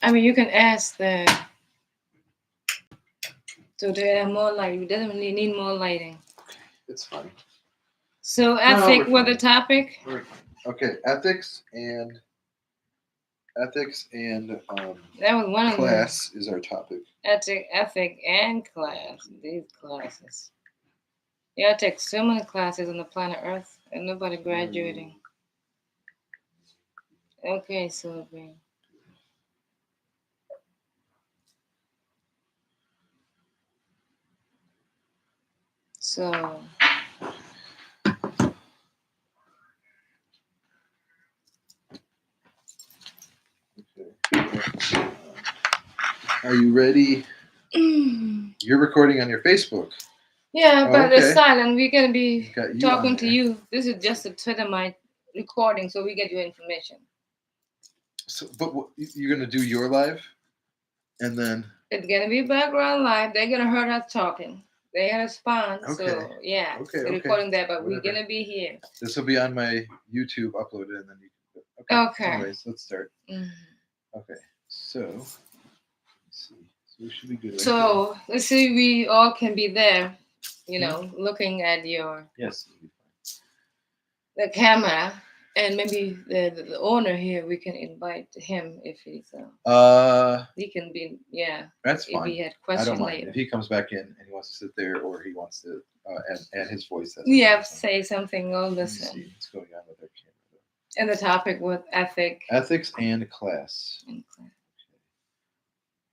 I mean, you can ask the so they have more light. You definitely need more lighting. It's fine. So No, ethic we're was the fine. topic. We're fine. Okay, ethics and That was one of them. class is our topic. Ethic, and class. These classes. Yeah, I take so many classes on the planet Earth, and nobody graduating. Okay, Sylvie. So, Okay. Are you ready? You're recording on your Facebook. yeah, Oh, but it's okay. silent. We're gonna be Got you talking on to there. you. This is just a Twitter my recording, so we get your information. So, but you're gonna do your live, and then It's gonna be background live. They're gonna hear us talking. They had a spawn, Okay. so yeah, Okay, they're okay. recording that, but Whatever. we're gonna be here. This will be on my YouTube uploaded, and then you can. Okay. Anyways, let's start. Mhm. Okay. So let's see. So we should be good. Right So let's see, we all can be there, you Hmm? know, looking at your there. Yes. It'll be the camera, and maybe the owner here. We can invite him if he's fine. he can be, yeah. That's If fine. he had I question don't mind later. if he comes back in and he wants to sit there, or he wants to add his voice. That's Yeah, fine. say something. Oh, Let me listen. see what's going on with our camera. And the topic was ethic Ethics and class. and class.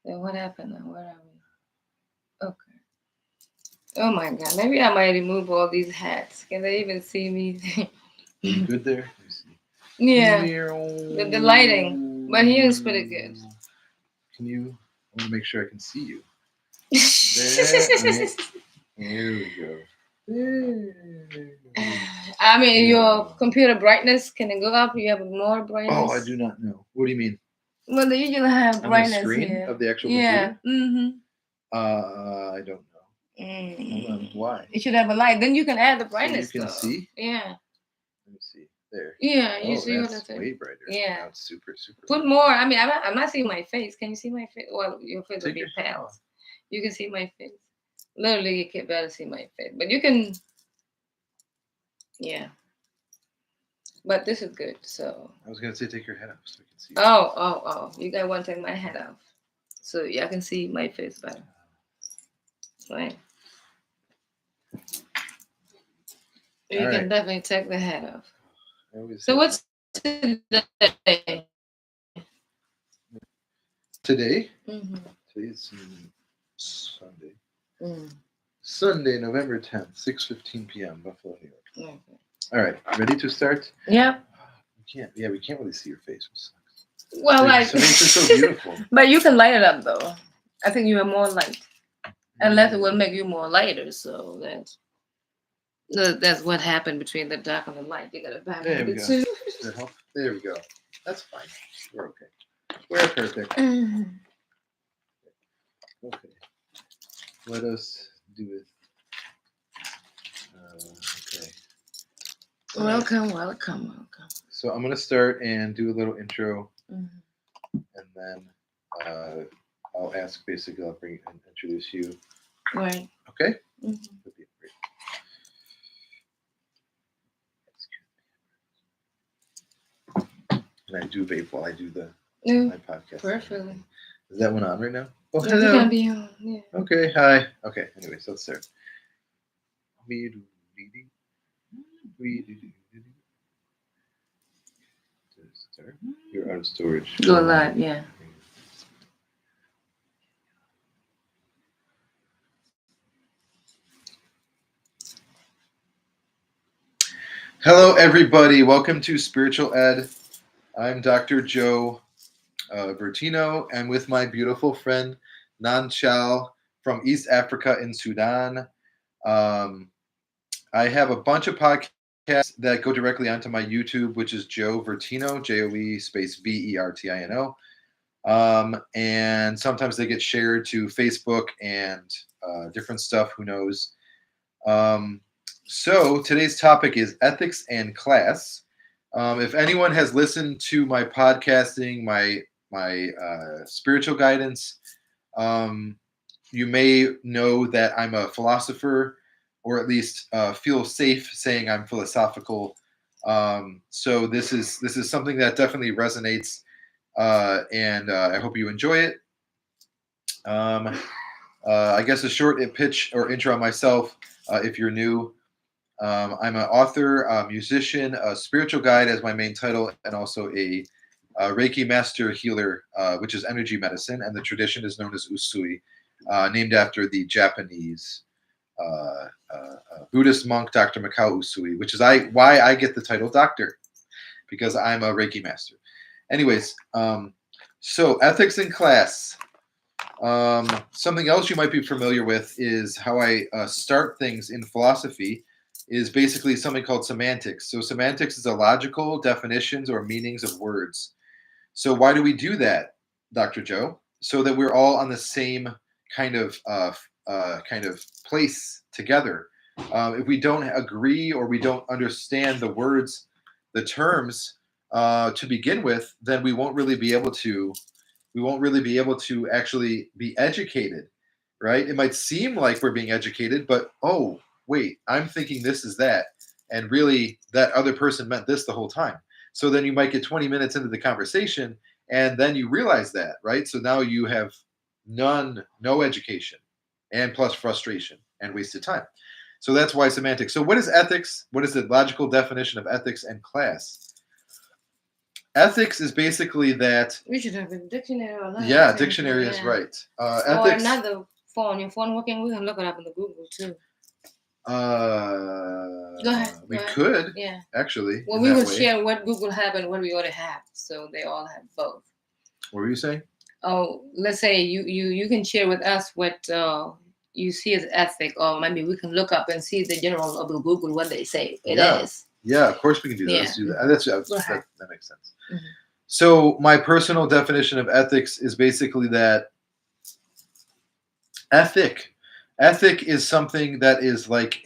So what happened now? Where are we? Okay. Oh my God. Maybe I might remove all these hats. Can they even see me? You good there? Let me see. Yeah. The lighting. But here is pretty good. Can you? I want to make sure I can see you. There we go. I mean, your computer brightness, can it go up? You have more brightness? Oh, I do not know. What do you mean? Well, they usually have On the brightness screen here. of the actual Yeah. computer? Mm-hmm. I don't know. Hold on. Why? You should have a light. Then you can add the So brightness. you can though. see? Yeah. Let me see. There. Yeah, you Oh, see what I that's said? way brighter. Yeah. Now it's super, super. Put more. I mean, I'm not seeing my face. Can you see my face? Well, your face will Take be your hat pale. off. You can see my face. Literally, you can better see my face. But you can, yeah. But this is good. So. I was gonna say take your hat off so we can see. Oh. You guys want to take my hat off, so y'all can see my face better. Right. You All can right. definitely take the hat off. I always So have what's today? today? Mm-hmm. Today is Sunday. Mm. Sunday, November 10th, 6:15 p.m., Buffalo, New York. Okay. All right, ready to start? Yep. We can't really see your face. Which sucks. Well, like, some things are so beautiful. but you can light it up though. I think you have more light, unless it will make you more lighter. So that's what happened between the dark and the light. You gotta balance There we the go. two. Does that help? There we go. That's fine. We're okay. We're perfect. Mhm. Okay. Let us do it. Okay. Welcome. So I'm gonna start and do a little intro, Mhm. and then I'll ask. Basically, I'll bring and introduce you. Right. Okay. Mhm. That'd be great. And I do vape while I do Yeah. my podcast. Perfectly. Is that one on right now? Oh, Yeah, hello. you can be on. Yeah. Okay, hi. Okay, anyways, let's start. You're out of storage. Go live, yeah. Hello, everybody. Welcome to Spiritual Ed. I'm Dr. Joe Bertino, and with my beautiful friend Nan Chao from East Africa in Sudan. I have a bunch of podcasts that go directly onto my YouTube, which is Joe Vertino, Joe space Vertino. And sometimes they get shared to Facebook and different stuff. Who knows? So today's topic is ethics and class. If anyone has listened to my podcasting, my my spiritual guidance. You may know that I'm a philosopher, or at least feel safe saying I'm philosophical. So this is something that definitely resonates, and I hope you enjoy it. Um, I guess a short pitch or intro on myself, if you're new. I'm an author, a musician, a spiritual guide as my main title, and also a Reiki master healer, which is energy medicine, and the tradition is known as Usui, named after the Japanese Buddhist monk Dr. Mikao Usui, which is why I get the title doctor, because I'm a Reiki master. Anyways, so ethics in class. Something else you might be familiar with is how I start things in philosophy is basically something called semantics. So semantics is a logical definitions or meanings of words. So why do we do that, Dr. Joe? So that we're all on the same kind of place together. If we don't agree or we don't understand the words, the terms to begin with, then we won't really be able to actually be educated, right? It might seem like we're being educated, but oh, wait, I'm thinking this is that. And really, that other person meant this the whole time. So then you might get 20 minutes into the conversation, and then you realize that, right? So now you have no education, and plus frustration and wasted time. So that's why semantics. So what is ethics? What is the logical definition of ethics and class? Ethics is basically that. We should have a dictionary or that. Yeah, dictionary is right. Or Ethics. another phone. Your phone working? We can look it up in the Google too. Go ahead. We could. Yeah. Actually. Well, we will share what Google have and what we already have, so they all have both. What were you saying? Oh, let's say you can share with us what you see as ethic, or maybe we can look up and see the general of the Google what they say it is. Yeah, of course we can do that. Yeah. Let's do that. That makes sense. Mm-hmm. So my personal definition of ethics is basically that ethic is something that is like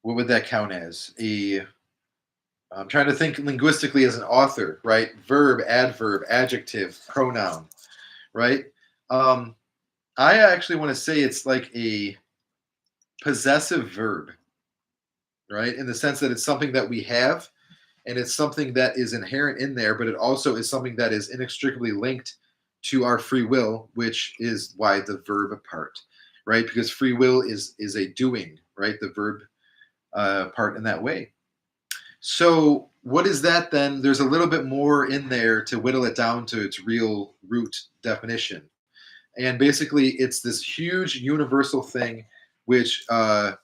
what would that count as? I'm trying to think linguistically as an author, right? Verb, adverb, adjective, pronoun, right? I actually want to say it's like a possessive verb, right? In the sense that it's something that we have, and it's something that is inherent in there, but it also is something that is inextricably linked to our free will, which is why the verb part, right? Because free will is a doing, right? The verb part in that way. So what is that then? There's a little bit more in there to whittle it down to its real root definition. And basically, it's this huge universal thing, which I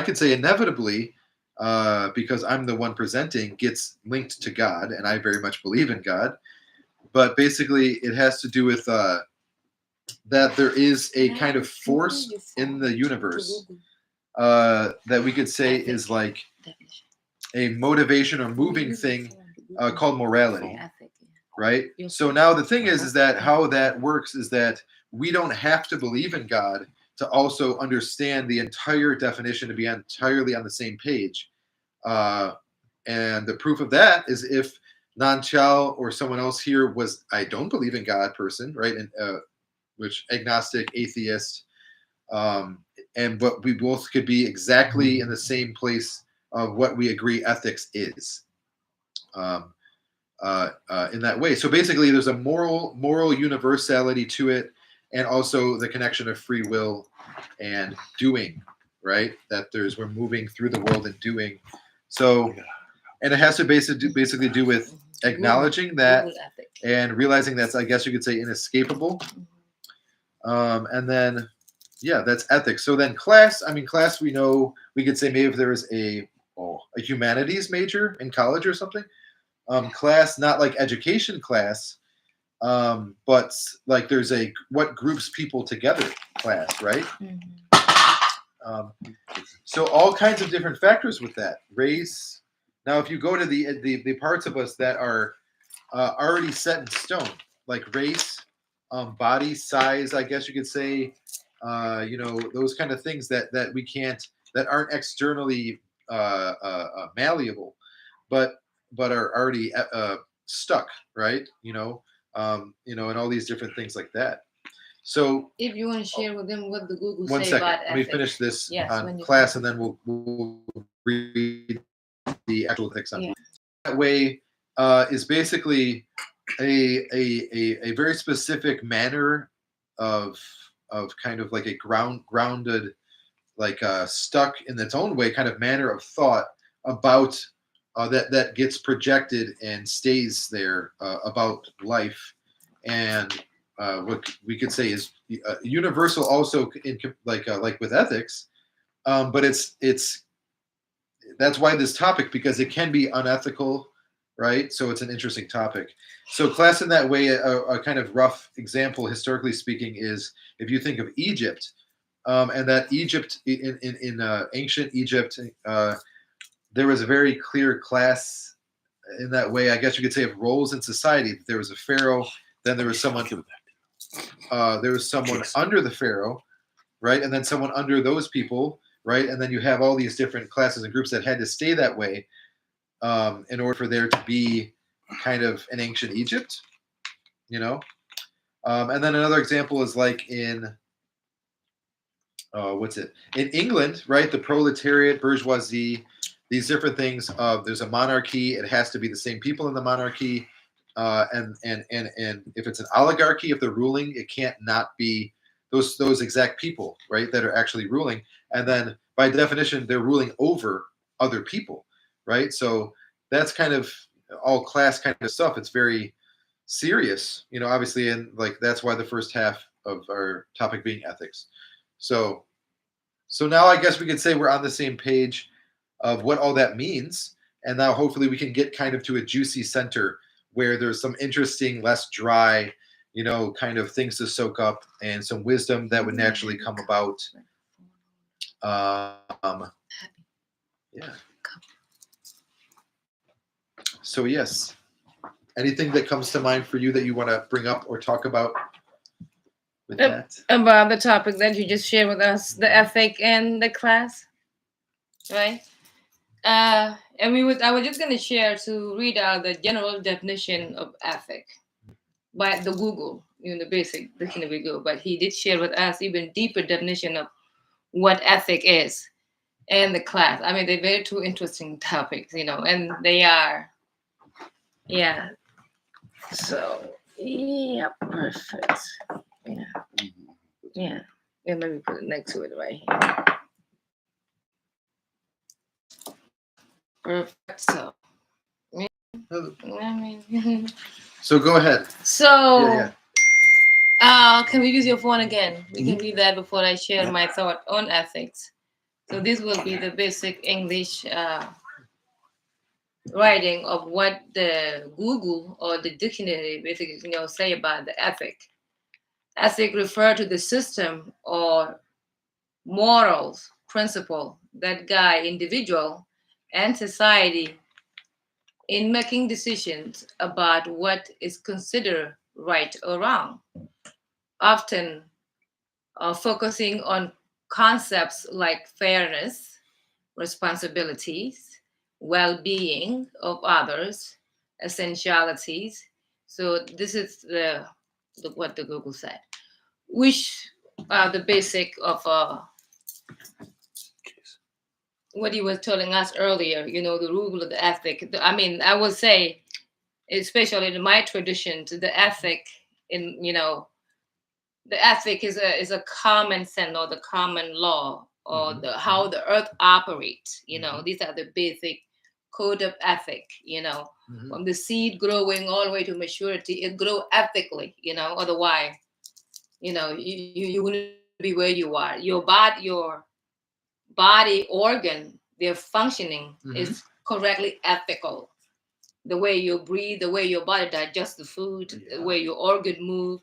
could say inevitably, because I'm the one presenting, gets linked to God, and I very much believe in God. But basically, it has to do with that there is a kind of force in the universe that we could say is like a motivation or moving thing called morality, right? So now the thing is that how that works is that we don't have to believe in God to also understand the entire definition, to be entirely on the same page. And the proof of that is if Nan Chao or someone else here was, I don't believe in God person, right? And which agnostic, atheist, but we both could be exactly in the same place of what we agree ethics is. In that way. So basically there's a moral universality to it, and also the connection of free will and doing, right? That we're moving through the world and doing. So, and it has to basically do with acknowledging that and realizing that's, I guess you could say, inescapable. And then, yeah, that's ethics. So then class, we know, we could say maybe if there is a humanities major in college or something. Class, not like education class, but like there's a what groups people together class, right? So all kinds of different factors with that. Race. Now, if you go to the parts of us that are already set in stone, like race, body size, I guess you could say, those kind of things that we can't, that aren't externally malleable, but are already stuck, right? And all these different things like that. So If you want to share with them what the Google one say second, about let me ethics. finish this Yes, on when you class, finish. and then we'll read the actual text on Yeah. that way. Is basically a very specific manner of kind of like a grounded, like stuck in its own way kind of manner of thought about that gets projected and stays there about life, and what we could say is universal also in like with ethics, but it's that's why this topic, because it can be unethical, right? So it's an interesting topic. So class, in that way, a kind of rough example historically speaking is if you think of Egypt, and that Egypt in ancient Egypt, there was a very clear class in that way. I guess you could say of roles in society. There was a pharaoh, then there was someone under the pharaoh, right, and then someone under those people, right, and then you have all these different classes and groups that had to stay that way in order for there to be kind of an ancient Egypt, you know. And then another example is like in what's it in England, right? The proletariat, bourgeoisie, these different things. There's a monarchy; it has to be the same people in the monarchy, and if it's an oligarchy, if they're ruling, it can't not be those exact people, right, that are actually ruling. And then by definition, they're ruling over other people, right? So that's kind of all class kind of stuff. It's very serious, obviously, and like that's why the first half of our topic being ethics. So now I guess we could say we're on the same page of what all that means. And now hopefully we can get kind of to a juicy center where there's some interesting, less dry, kind of things to soak up and some wisdom that would naturally come about. Yeah. So yes. Anything that comes to mind for you that you want to bring up or talk about with that? About the topic that you just shared with us, the ethic and the class, right? And I was just going to share to read out the general definition of ethic by the Google, the basic dictionary Google, but he did share with us even deeper definition of what ethic is and the class. I mean, they're very two interesting topics, and they are, yeah. So, yeah, perfect. Yeah. Yeah. Yeah, let me put it next to it right here. Perfect. So, So go ahead. So, can we use your phone again? We can read that before I share my thought on ethics. So this will be the basic English writing of what the Google or the dictionary basically say about the ethic. Ethic refer to the system or morals principle that guide individual and society in making decisions about what is considered right or wrong, often focusing on concepts like fairness, responsibilities, well-being of others, essentialities. So this is what the Google said, which are the basic of what he was telling us earlier. The rule of the ethic. I would say, especially in my tradition, the ethic in the ethic is a common sense or the common law or how the earth operates. These are the basic code of ethic. From the seed growing all the way to maturity, it grow ethically. Otherwise, you wouldn't be where you are. Your body organ, their functioning is correctly ethical. The way you breathe, the way your body digests the food, the way your organ move.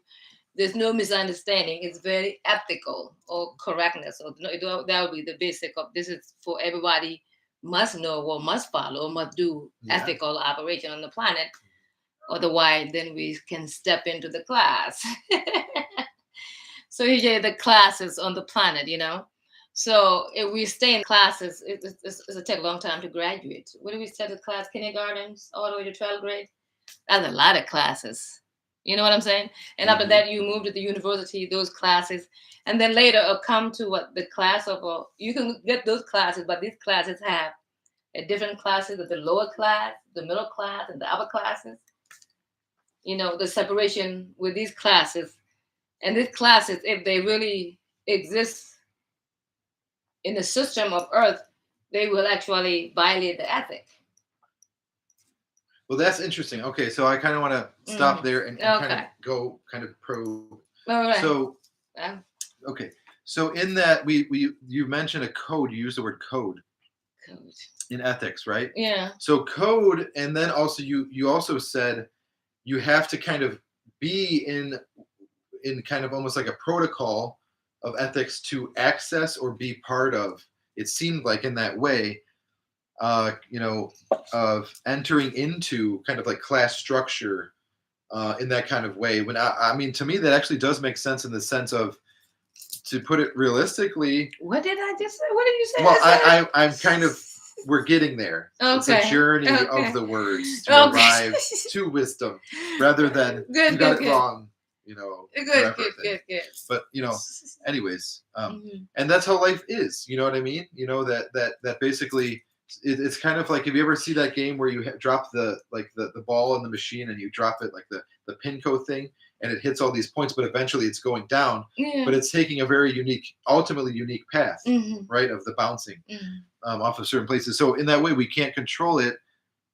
There's no misunderstanding. It's very ethical or correctness. So that would be the basic of this. Is for everybody must know or must follow or must do ethical operation on the planet. Otherwise, then we can step into the class. So usually the classes on the planet, So if we stay in classes, it'll take a long time to graduate. What do we study class? Kindergarten all the way to 12th grade? That's a lot of classes. You know what I'm saying? And after Mhm. that, you move to the university, those classes, and then later come to what the class of you can get those classes, but these classes have a different classes of the lower class, the middle class, and the upper classes. You know, the separation with these classes, and these classes, if they really exist in the system of Earth, they will actually violate the ethic. Well, that's interesting. Okay, so I kind of want to stop there and kind of Okay. go kind of probe. All right. So, Uh, okay, so in that we you mentioned a code. You used the word code Code. in ethics, right? Yeah. So code, and then also you also said you have to kind of be in kind of almost like a protocol of ethics to access or be part of. It seemed like in that way, you know, of entering into kind of like class structure in that kind of way. When I mean, to me, that actually does make sense in the sense of, to put it realistically. What did I just say? What did you say? Well, I'm kind of, we're getting there. It's a Okay. journey Okay. of the words to Okay. arrive to wisdom, rather than Good, you got good, it good. wrong, you know, Good, forever good, thing. good. But you know, anyways, Mhm. and that's how life is. You know what I mean? You know that basically it's kind of like, if you ever see that game where you drop the the ball in the machine and you drop it like the pinco thing, and it hits all these points, but eventually it's going down, Yeah. but it's taking a very unique, ultimately unique path, Mhm. right, of the bouncing Mhm. off of certain places. So in that way, we can't control it,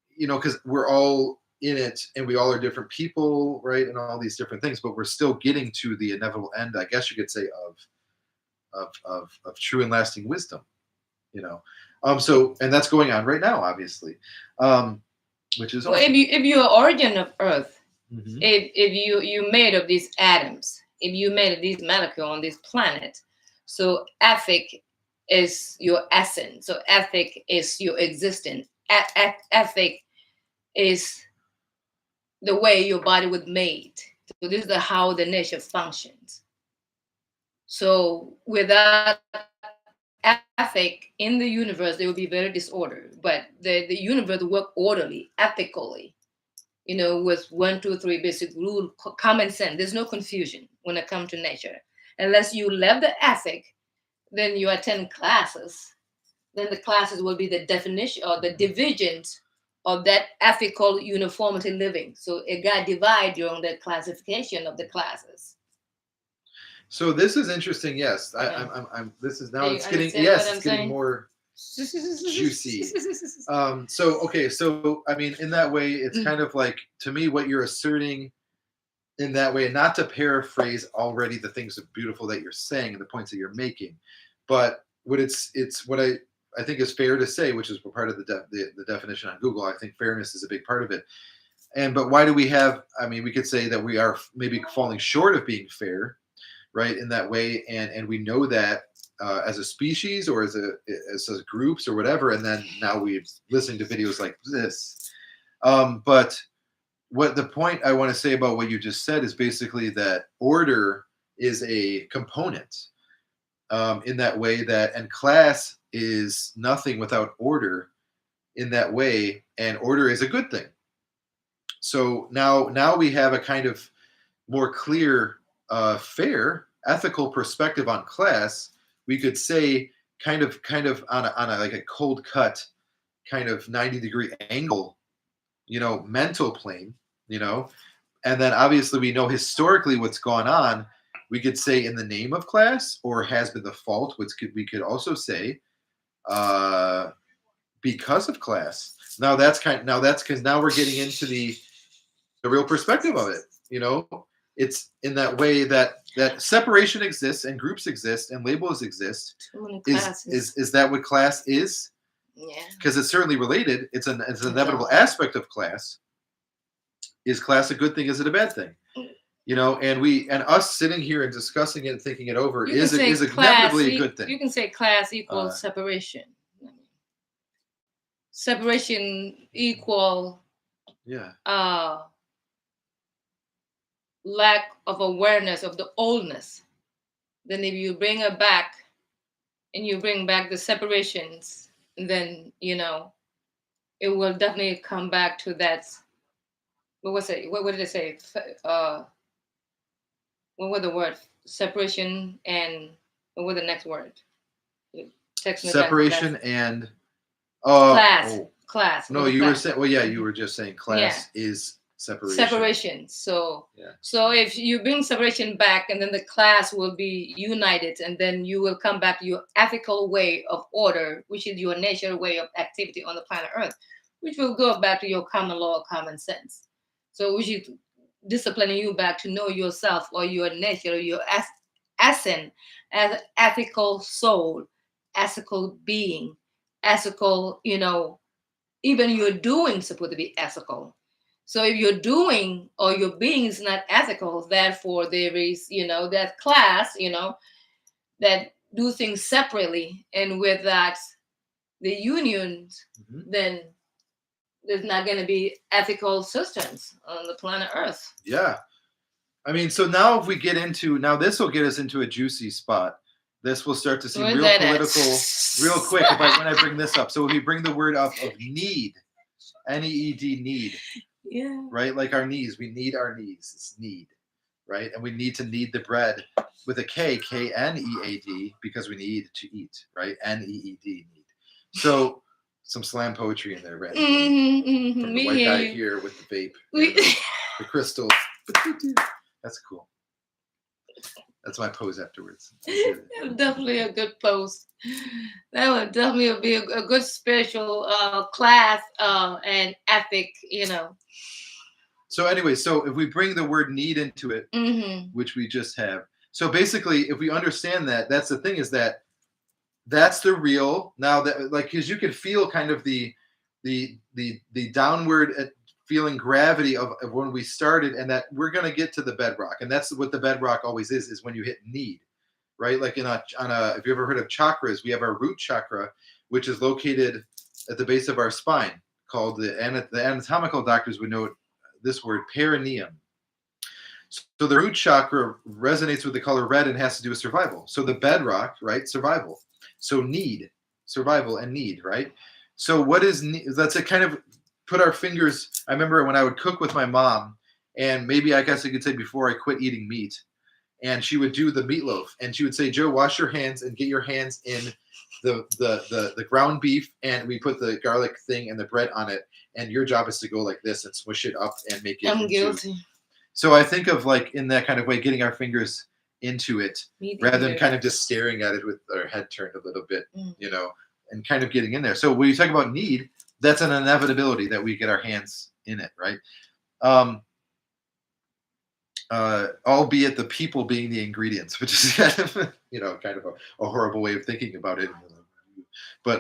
you know, because we're all in it and we all are different people, right, and all these different things, but we're still getting to the inevitable end, I guess you could say, of true and lasting wisdom, you know. So, and that's going on right now, obviously, which is Well, awesome. if you're origin of Earth, Hmm. if you made of these atoms, if you made of these molecules on this planet, so ethic is your essence. So ethic is your existence. Ethic is the way your body was made. So this is how the nature functions. So without ethic in the universe, they will be very disordered. But the universe work orderly, ethically, you know, with 1, 2, 3 basic rule, common sense. There's no confusion when it comes to nature. Unless you love the ethic, then you attend classes. Then the classes will be the definition or the divisions of that ethical uniformity living. So it got divided during the classification of the classes. So this is interesting. Yes, Yeah. I'm. This is now. Are you It's getting, understanding what yes, I'm it's getting saying? more juicy. So okay, so I mean, in that way, it's kind of like, to me, what you're asserting in that way, and not to paraphrase already the things of beautiful that you're saying and the points that you're making, but what it's what I think is fair to say, which is part of the definition on Google. I think fairness is a big part of it. And but why do we have? I mean, we could say that we are maybe falling short of being fair, right, in that way, and we know that as a species, or as groups or whatever, and then now we're listening to videos like this. But what the point I want to say about what you just said is basically that order is a component, in that way, that, and class is nothing without order in that way, and order is a good thing. So now we have a kind of more clear, fair, ethical perspective on class. We could say, kind of on a like a cold cut, kind of 90-degree angle, you know, mental plane, you know, and then obviously we know historically what's gone on. We could say in the name of class, or has been the fault, which we could also say uh, because of class. Now that's because now we're getting into the real perspective of it. You know, it's in that way that separation exists and groups exist and labels exist. Too many Is classes. is that what class is? Yeah. Because it's certainly related. It's an inevitable Exactly. aspect of class. Is class a good thing? Is it a bad thing? You know, and us sitting here and discussing it and thinking it over You can is say inevitably a good thing. You can say class equals Uh, separation. Separation equal yeah. lack of awareness of the oldness. Then if you bring it back and you bring back the separations, then you know it will definitely come back to that What was it? What did it say? What were the word? Separation and what was the next word? You text me that last Separation and class. oh Class. no, With the you were class. saying, well, yeah, you Mhm. were just saying Yeah. class is separation. Separation. So Yeah. so if you bring separation back and then the class will be united and then you will come back to your ethical way of order, which is your natural way of activity on the planet Earth, which will go back to your common law, common sense. So which is disciplining you back to know yourself or your nature, your essence as an ethical soul, ethical being, ethical, even your doing supposed to be ethical. So if your doing or your being is not ethical, therefore there is, that class, that do things separately, and with that the unions, Mhm. then there's not going to be ethical systems on the planet Earth. Yeah. I mean, so now if we get into now, this will get us into a juicy spot. This will start to seem Where's real that political, real quick. at? When I bring this up, so if we bring the word up of need, NEED, need, Yeah. right? Like our knees, we need our knees. It's need, right? And we need to knead the bread with a K, KNEAD, because we need to eat, right? NEED, need. So some slam poetry in there, right? From the We white hear guy you. here with the vape We, and the crystals. That's cool. That's my pose afterwards. definitely a good post. That would definitely be a good spiritual class and ethic, So anyway, so if we bring the word need into it, Mm-hmm. which we just have, so basically, if we understand that, that's the thing, is that that's the real, now that, like, because you can feel kind of the downward feeling gravity of when we started, and that we're going to get to the bedrock, and that's what the bedrock always is when you hit need, right? Like if you ever heard of chakras, we have our root chakra, which is located at the base of our spine, called the anatomical doctors would know this word, perineum. So the root chakra resonates with the color red and has to do with survival. So the bedrock, right? Survival. So need, survival and need, right? So what is need? That's a kind of put our fingers. I remember when I would cook with my mom, and maybe I guess I could say before I quit eating meat, and she would do the meatloaf, and she would say, "Joe, wash your hands and get your hands in the ground beef, and we put the garlic thing and the bread on it, and your job is to go like this and smush it up and make it I'm into." guilty. So I think of, like, in that kind of way, getting our fingers into it rather than kind of That. just staring at it with our head turned a little bit, Mm. and kind of getting in there. So when you talk about need, that's an inevitability that we get our hands in it, right? Um, albeit the people being the ingredients, which is kind of a horrible way of thinking about it. But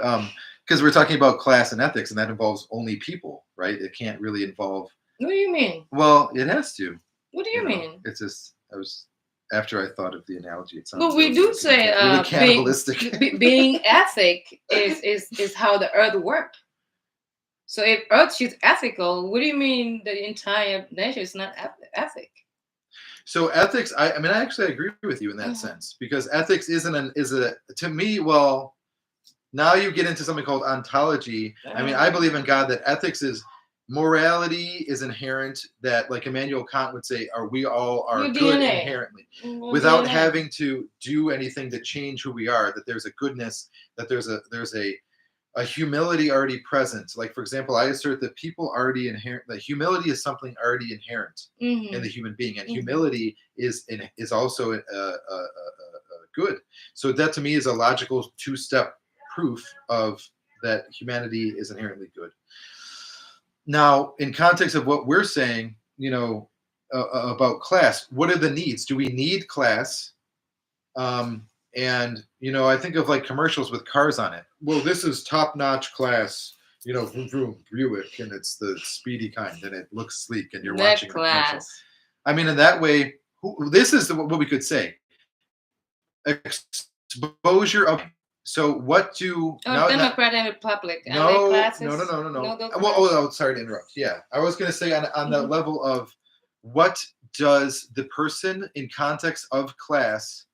because we're talking about class and ethics, and that involves only people, right? It can't really involve. What do you mean? Well, it has to. What do you mean? It's just I was after I thought of the analogy. It sounds But we do say really cannibalistic. being ethic is how the earth works. So if earth is ethical, what do you mean the entire nature is not ethic? So ethics, I mean, I actually agree with you in that Mhm. sense, because ethics is a to me. Well, now you get into something called ontology. I mean, I believe in God, that ethics is morality is inherent. That, like Immanuel Kant would say, we all are Your good DNA. inherently, Your without DNA. having to do anything to change who we are. That there's a goodness, that there's a humility already present. Like, for example, I assert that people already inherent, that humility is something already inherent in the human being, and humility is also good. So that to me is a logical two-step proof of that humanity is inherently good. Now, in context of what we're saying, about class, what are the needs? Do we need class? And I think of, like, commercials with cars on it. Well, this is top-notch class, vroom, vroom, Buick, and it's the speedy kind, and it looks sleek, and you're watching the commercial. I mean, in that way, this is what we could say: exposure of. So what do Democrat and Republic? no, classes? no. Well, sorry to interrupt. Yeah, I was going to say on the level of what does the person in context of class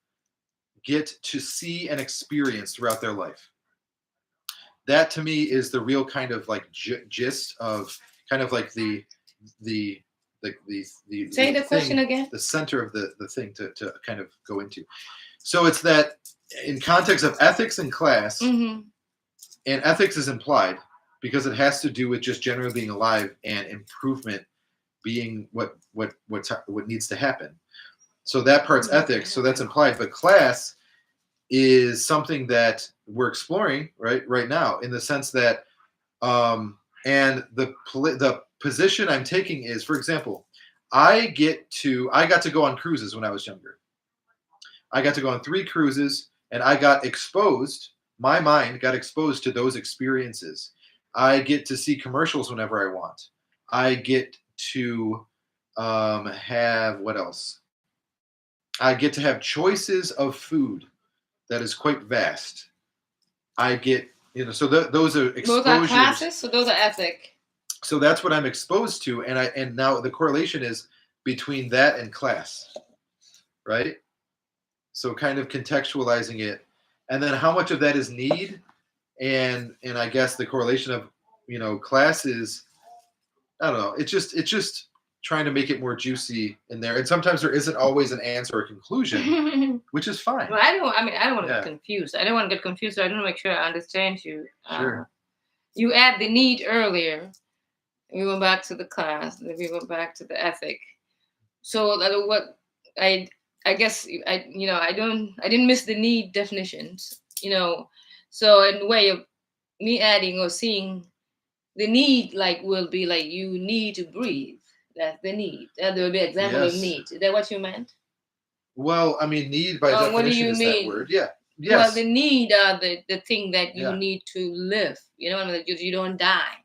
get to see and experience throughout their life. That to me is the real kind of, like, gist of kind of like the the Say the thing, question again. the center of the thing to kind of go into. So it's that in context of ethics and class, Mm-hmm. and ethics is implied because it has to do with just generally being alive and improvement being what needs to happen. So that part's ethics, so that's implied. But class is something that we're exploring right now, in the sense that and the position I'm taking is, for example, I got to go on cruises when I was younger. I got to go on 3 cruises, and I got exposed. My mind got exposed to those experiences. I get to see commercials whenever I want. I get to have what else? I get to have choices of food that is quite vast. I get, so those are exposures. Those are classes, so those are ethic. So that's what I'm exposed to, and now the correlation is between that and class, right? So kind of contextualizing it, and then how much of that is need, and I guess the correlation of class is, I don't know. It's just trying to make it more juicy in there, and sometimes there isn't always an answer or conclusion, which is fine. Well, I don't want to get confused. I don't want to get confused. So I don't make sure I understand you. Sure. You add the need earlier. We went back to the class. Then we went back to the ethic. So what I guess I didn't miss the need definitions. So in the way of me adding or seeing the need, will be like you need to breathe. That's the need. That will be an example of need. Is that what you meant? Well, I mean, need by definition what do you is mean? that word. Yeah. Yes. Well, the need are the thing that you need to live. You know what I mean? You don't die.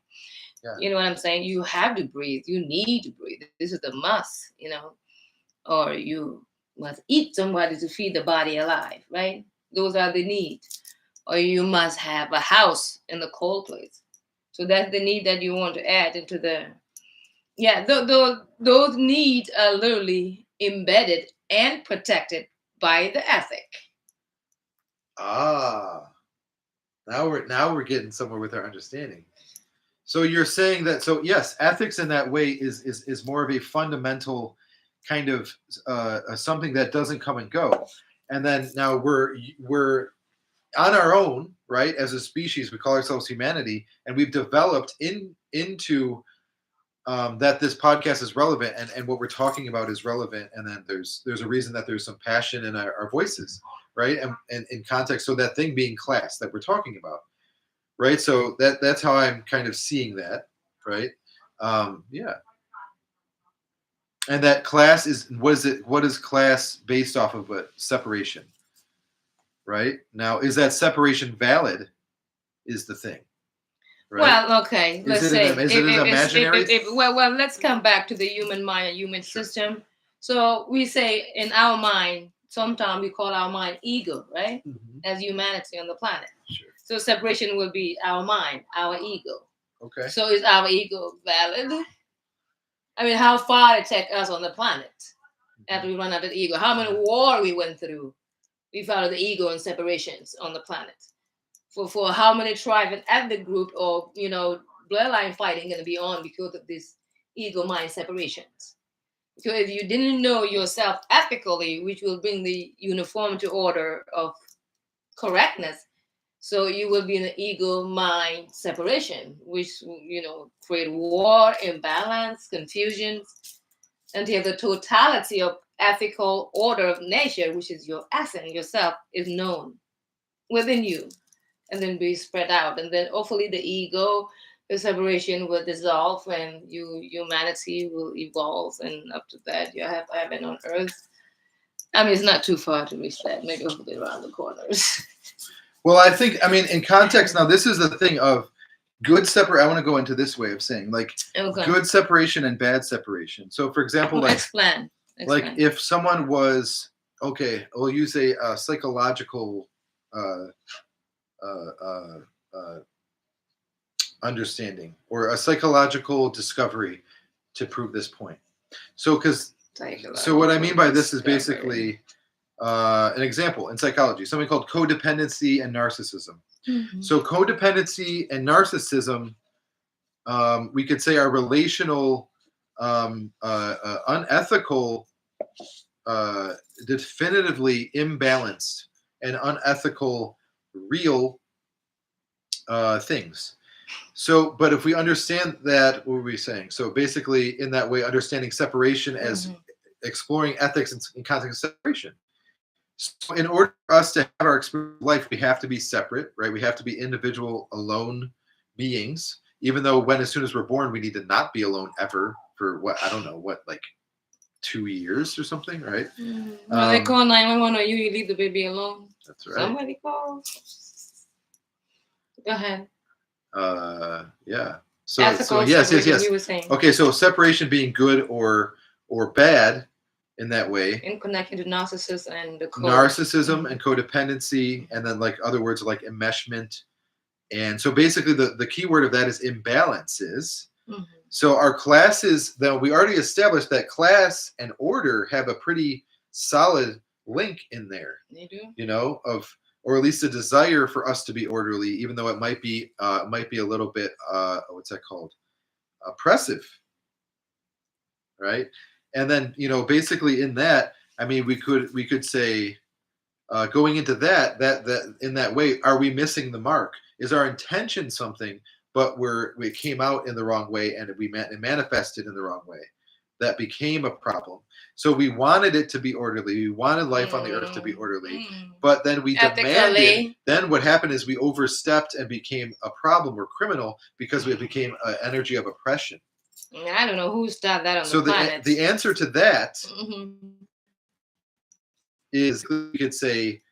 Yeah. You know what I'm saying? You have to breathe. You need to breathe. This is the must, or you must eat somebody to feed the body alive, right? Those are the needs. Or you must have a house in the cold place. So that's the need that you want to add into the, those needs are literally embedded and protected by the ethic. Now we're getting somewhere with our understanding. So you're saying that, so yes, ethics in that way is more of a fundamental kind of something that doesn't come and go. And then now we're on our own, right? As a species, we call ourselves humanity, and we've developed into that this podcast is relevant, and what we're talking about is relevant. And then there's a reason that there's some passion in our voices, right? And in context, so that thing being class that we're talking about. Right, so that's how I'm kind of seeing that, right? Yeah, and that class is what is class based off of? A separation, right? Now, is that separation valid? Is the thing, right? Well, okay, let's say is it an imaginary? Well, let's come back to the human mind and human system. So we say in our mind, sometimes we call our mind ego, right? Mm-hmm. As humanity on the planet. Sure. So separation will be our mind, our ego. Okay. So is our ego valid? I mean, how far it take us on the planet after we run out of the ego? How many wars we went through? We followed the ego and separations on the planet. For how many tribes and ethnic group or bloodline fighting going to be on because of this ego mind separations? Because if you didn't know yourself ethically, which will bring the uniformity order of correctness, so you will be in an ego mind separation, which create war, imbalance, confusion, until the totality of ethical order of nature, which is your essence, yourself, is known within you, and then be spread out, and then hopefully the ego, the separation will dissolve, and humanity will evolve, and up to that you have heaven on earth. I mean, it's not too far to reach that. Maybe hopefully around the corners. Well, I think, in context, now this is the thing of good separation. I want to go into this way of saying, good separation and bad separation. So, for example, explain. Like if someone was, okay, we'll use a psychological understanding or a psychological discovery to prove this point. So what I mean by this is basically an example in psychology, something called codependency and narcissism. Mm-hmm. So codependency and narcissism, we could say, are relational unethical, definitively imbalanced and unethical real things. So, but if we understand that, what were we saying? So basically, in that way, understanding separation as Mhm. exploring ethics in context of separation. So in order for us to have our experience of life, we have to be separate, right? We have to be individual, alone beings. Even though, when as soon as we're born, we need to not be alone ever for what I don't know what, like 2 years or something, right? Well, they call 911 or you leave the baby alone. That's right. Somebody call. Go ahead. Yeah. So Ethical yes, separation, you were saying. Okay, so separation being good or bad in that way. In connection to narcissism and the Narcissism and codependency, and then like other words like enmeshment. And so basically the key word of that is imbalances. Mhm. So our classes, then we already established that class and order have a pretty solid link in there. They do. You know, or at least a desire for us to be orderly, even though it might be a little bit what's that called? Oppressive. Right? And then, basically in that, I mean, we could say, going into that in that way, are we missing the mark? Is our intention something, but we came out in the wrong way, and we manifested in the wrong way? That became a problem. So we wanted it to be orderly. We wanted life on the earth to be orderly, but then we demanded. Then what happened is we overstepped and became a problem or criminal because we became an energy of oppression. I don't know who started that on the planet. So the answer to that is, we could say,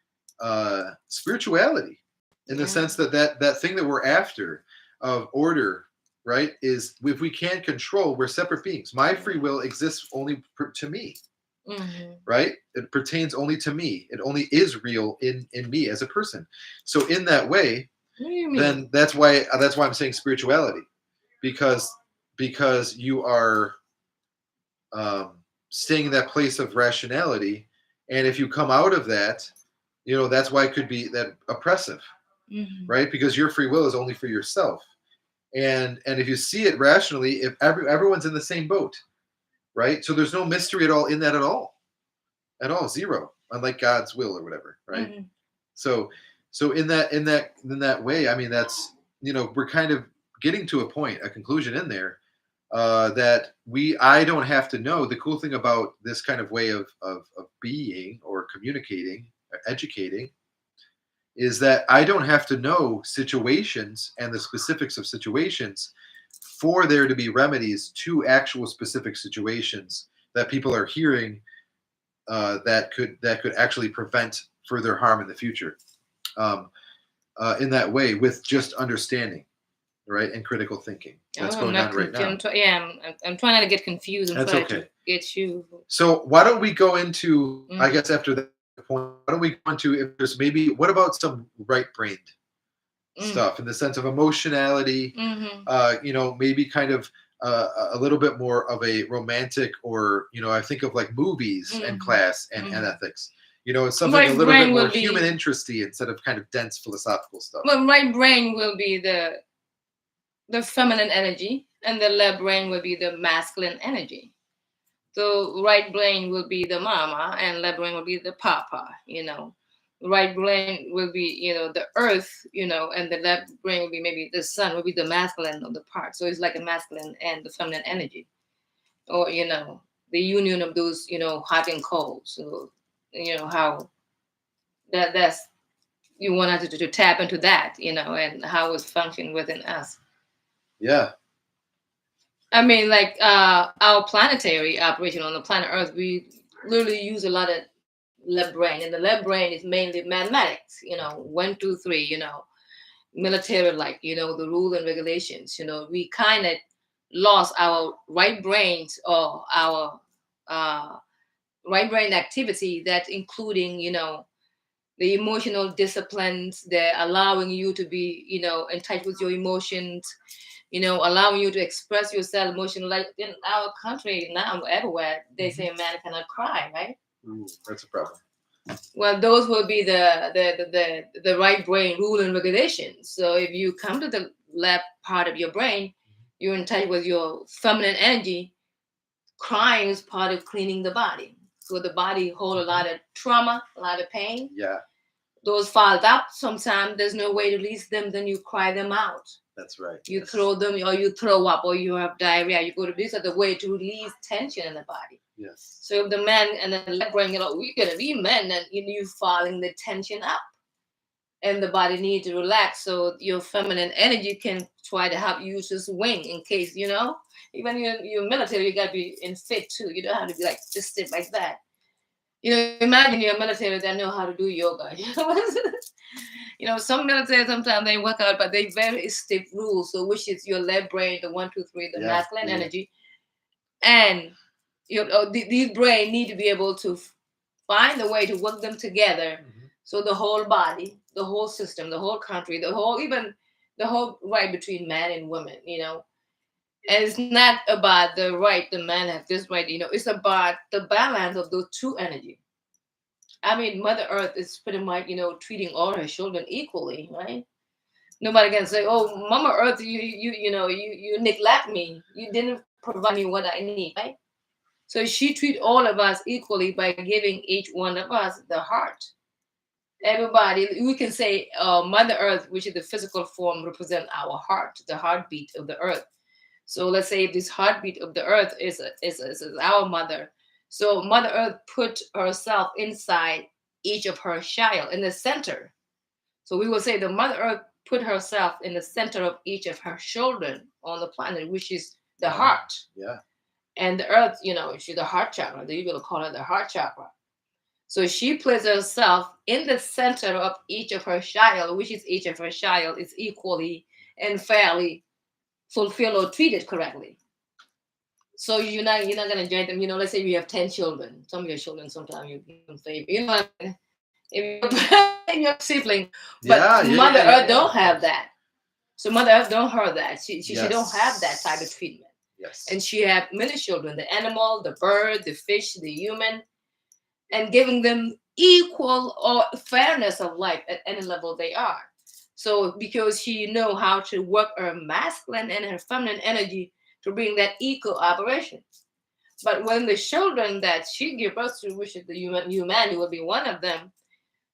spirituality, in the sense that thing that we're after of order, right, is if we can't control, we're separate beings. My free will exists only to me, right? It pertains only to me. It only is real in me as a person. So in that way, then that's why I'm saying spirituality, because you are staying in that place of rationality. And if you come out of that, that's why it could be that oppressive, right? Because your free will is only for yourself. And if you see it rationally, if everyone's in the same boat, right? So there's no mystery at all in that at all, zero, unlike God's will or whatever, right? So in that way, I mean, that's, we're kind of getting to a conclusion in there, that I don't have to know. The cool thing about this kind of way of being or communicating or educating is that I don't have to know situations and the specifics of situations for there to be remedies to actual specific situations that people are hearing, that could actually prevent further harm in the future, in that way, with just understanding, right, and critical thinking. That's going on right now. I'm trying not to get confused. That's okay. To get you. So why don't we go into, I guess after that point, why don't we go into, if there's maybe, what about some right-brained stuff in the sense of emotionality, maybe kind of a little bit more of a romantic, or, I think of like movies and class and ethics. It's something a little bit more human interesty instead of kind of dense philosophical stuff. Well, right brain will be the feminine energy, and the left brain will be the masculine energy. So right brain will be the mama, and left brain will be the papa. Right brain will be, the earth, and the left brain will be maybe the sun, will be the masculine of the part. So it's like a masculine and the feminine energy, or the union of those, hot and cold. So how that's, you want us to tap into that, and how it's functioning within us. Yeah. I mean, like our planetary operation on the planet Earth, we literally use a lot of left brain, and the left brain is mainly mathematics. 1, 2, 3. Military, like the rule and regulations. We kind of lost our right brains, or our right brain activity, that including the emotional disciplines, that allowing you to be in touch with your emotions, allowing you to express yourself emotionally. Like in our country now, everywhere, they say a man cannot cry, right? Ooh, that's a problem. Well, those will be the right brain rule and regulations. So if you come to the left part of your brain, you're in touch with your feminine energy, crying is part of cleaning the body. So the body hold a lot of trauma, a lot of pain. Yeah, Those filed up, sometimes there's no way to release them, then you cry them out. that's right. You Yes. throw them, or you throw up, or you have diarrhea. You go to this other way to release tension in the body. Yes. So if the man and the left brain, we're gonna be men, and you filing the tension up, and the body needs to relax, so your feminine energy can try to help you just wing in case Even you're military, you gotta be in fit too. You don't have to be like just sit like that. Imagine you're military that know how to do yoga. Some military sometimes they work out, but they very stiff rules. So which is your left brain, the 1, 2, 3, the masculine energy, and these brain need to be able to find a way to work them together. So the whole body, the whole system, the whole country, the whole right between man and women, and it's not about the right, the man have this right, it's about the balance of those two energy. I mean, Mother Earth is pretty much, treating all her children equally, right? Nobody can say, "Oh, Mama Earth, you neglect me. You didn't provide me what I need," right? So she treat all of us equally by giving each one of us the heart. Everybody, we can say, Mother Earth, which is the physical form, represent our heart, the heartbeat of the earth. So let's say this heartbeat of the earth is our mother. So Mother Earth put herself inside each of her child in the center. So we will say the Mother Earth put herself in the center of each of her children on the planet, which is the heart. Yeah. And the earth, she's the heart chakra. They will call it the heart chakra. So she places herself in the center of each of her child, which is each of her child is equally and fairly fulfilled or treated correctly. So you're not gonna join them. Let's say you have 10 children. Some of your children sometimes you give them favor. If you're sibling, but Mother Earth don't have that. So Mother Earth don't have that. She don't have that type of treatment. Yes. And she have many children: the animal, the bird, the fish, the human, and giving them equal or fairness of life at any level they are. So because she know how to work her masculine and her feminine energy to bring that equal operation. But when the children that she gave birth to, which is the humanity will be one of them,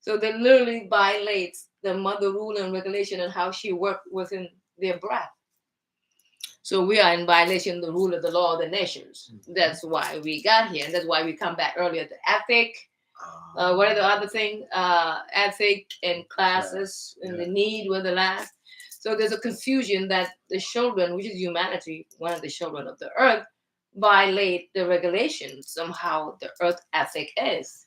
so they literally violates the mother rule and regulation and how she worked within their breath. So we are in violation of the rule of the law of the nations. That's why we got here. And that's why we come back earlier to ethic. What are the other things? Ethic and classes and the need were the last. So there's a confusion that the children, which is humanity, one of the children of the earth, violate the regulations somehow the earth ethic is.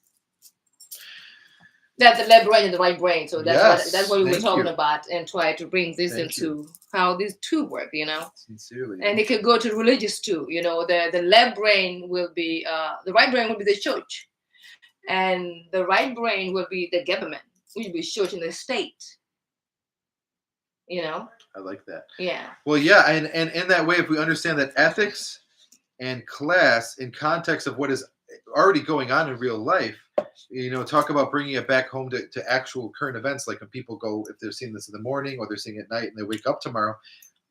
That's the left brain and the right brain. So that's what we were talking about, and try to bring this into how these two work, Sincerely. And it could go to religious too. The left brain will be the right brain will be the church, and the right brain will be the government, which will be church and the state. I like that. Yeah. Well, yeah, and in that way, if we understand that ethics and class in context of what is already going on in real life, talk about bringing it back home to actual current events, like when people go, if they're seeing this in the morning or they're seeing it at night and they wake up tomorrow,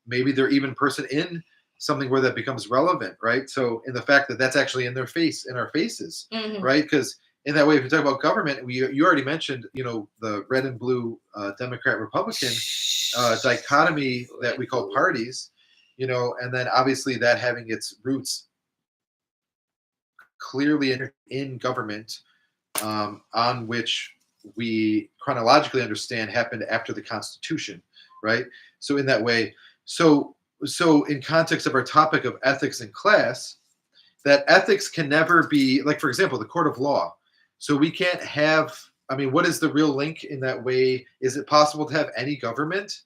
maybe they're even person in something where that becomes relevant, right? So in the fact that that's actually in our faces, right? Because in that way, if you talk about government, you already mentioned, the red and blue Democrat Republican dichotomy that we call parties, and then obviously that having its roots clearly in government, on which we chronologically understand happened after the Constitution, right? So in that way, so in context of our topic of ethics and class, that ethics can never be, like, for example, the court of law. So we can't have, what is the real link in that way? Is it possible to have any government?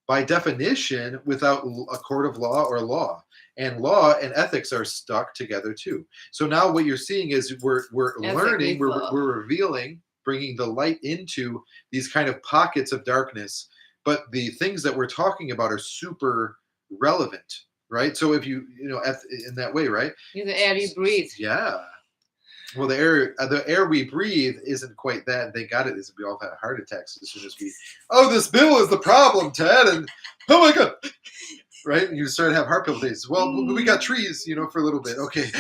By definition, without a court of law or law. And law and ethics are stuck together too. So now what you're seeing is we're learning, we're revealing, bringing the light into these kind of pockets of darkness. But the things that we're talking about are super relevant, right? So if you in that way, right? The air you breathe. Yeah. Well, the air we breathe isn't quite that. They got it. Is we all had heart attacks as soon as we. Oh, this bill is the problem, Ted, and oh my God. right? And you started to have heart palpitations. Well, we got trees, for a little bit. Okay.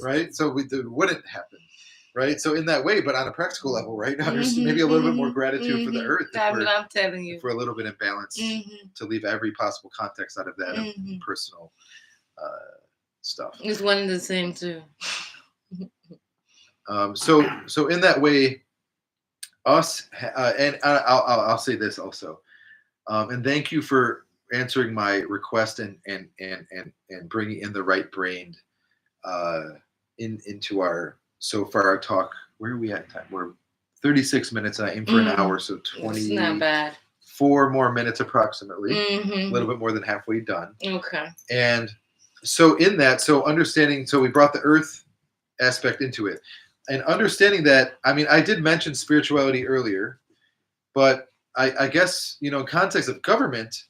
Right? So it wouldn't happen. Right? So in that way, but on a practical level, right? Maybe a little bit more gratitude for the earth I'm telling you. if we're a little bit imbalanced to leave every possible context out of that personal stuff. It's one and the same too. So in that way, us and I'll say this also, and thank you for answering my request and bringing in the right brained into our so far our talk. Where are we at in time? We're 36 minutes and I aim for an hour, so It's not bad. 4 more minutes approximately, a little bit more than halfway done. Okay. And so in that, so understanding, so we brought the earth aspect into it. And understanding that, I mean, I did mention spirituality earlier, but I guess, in context of government,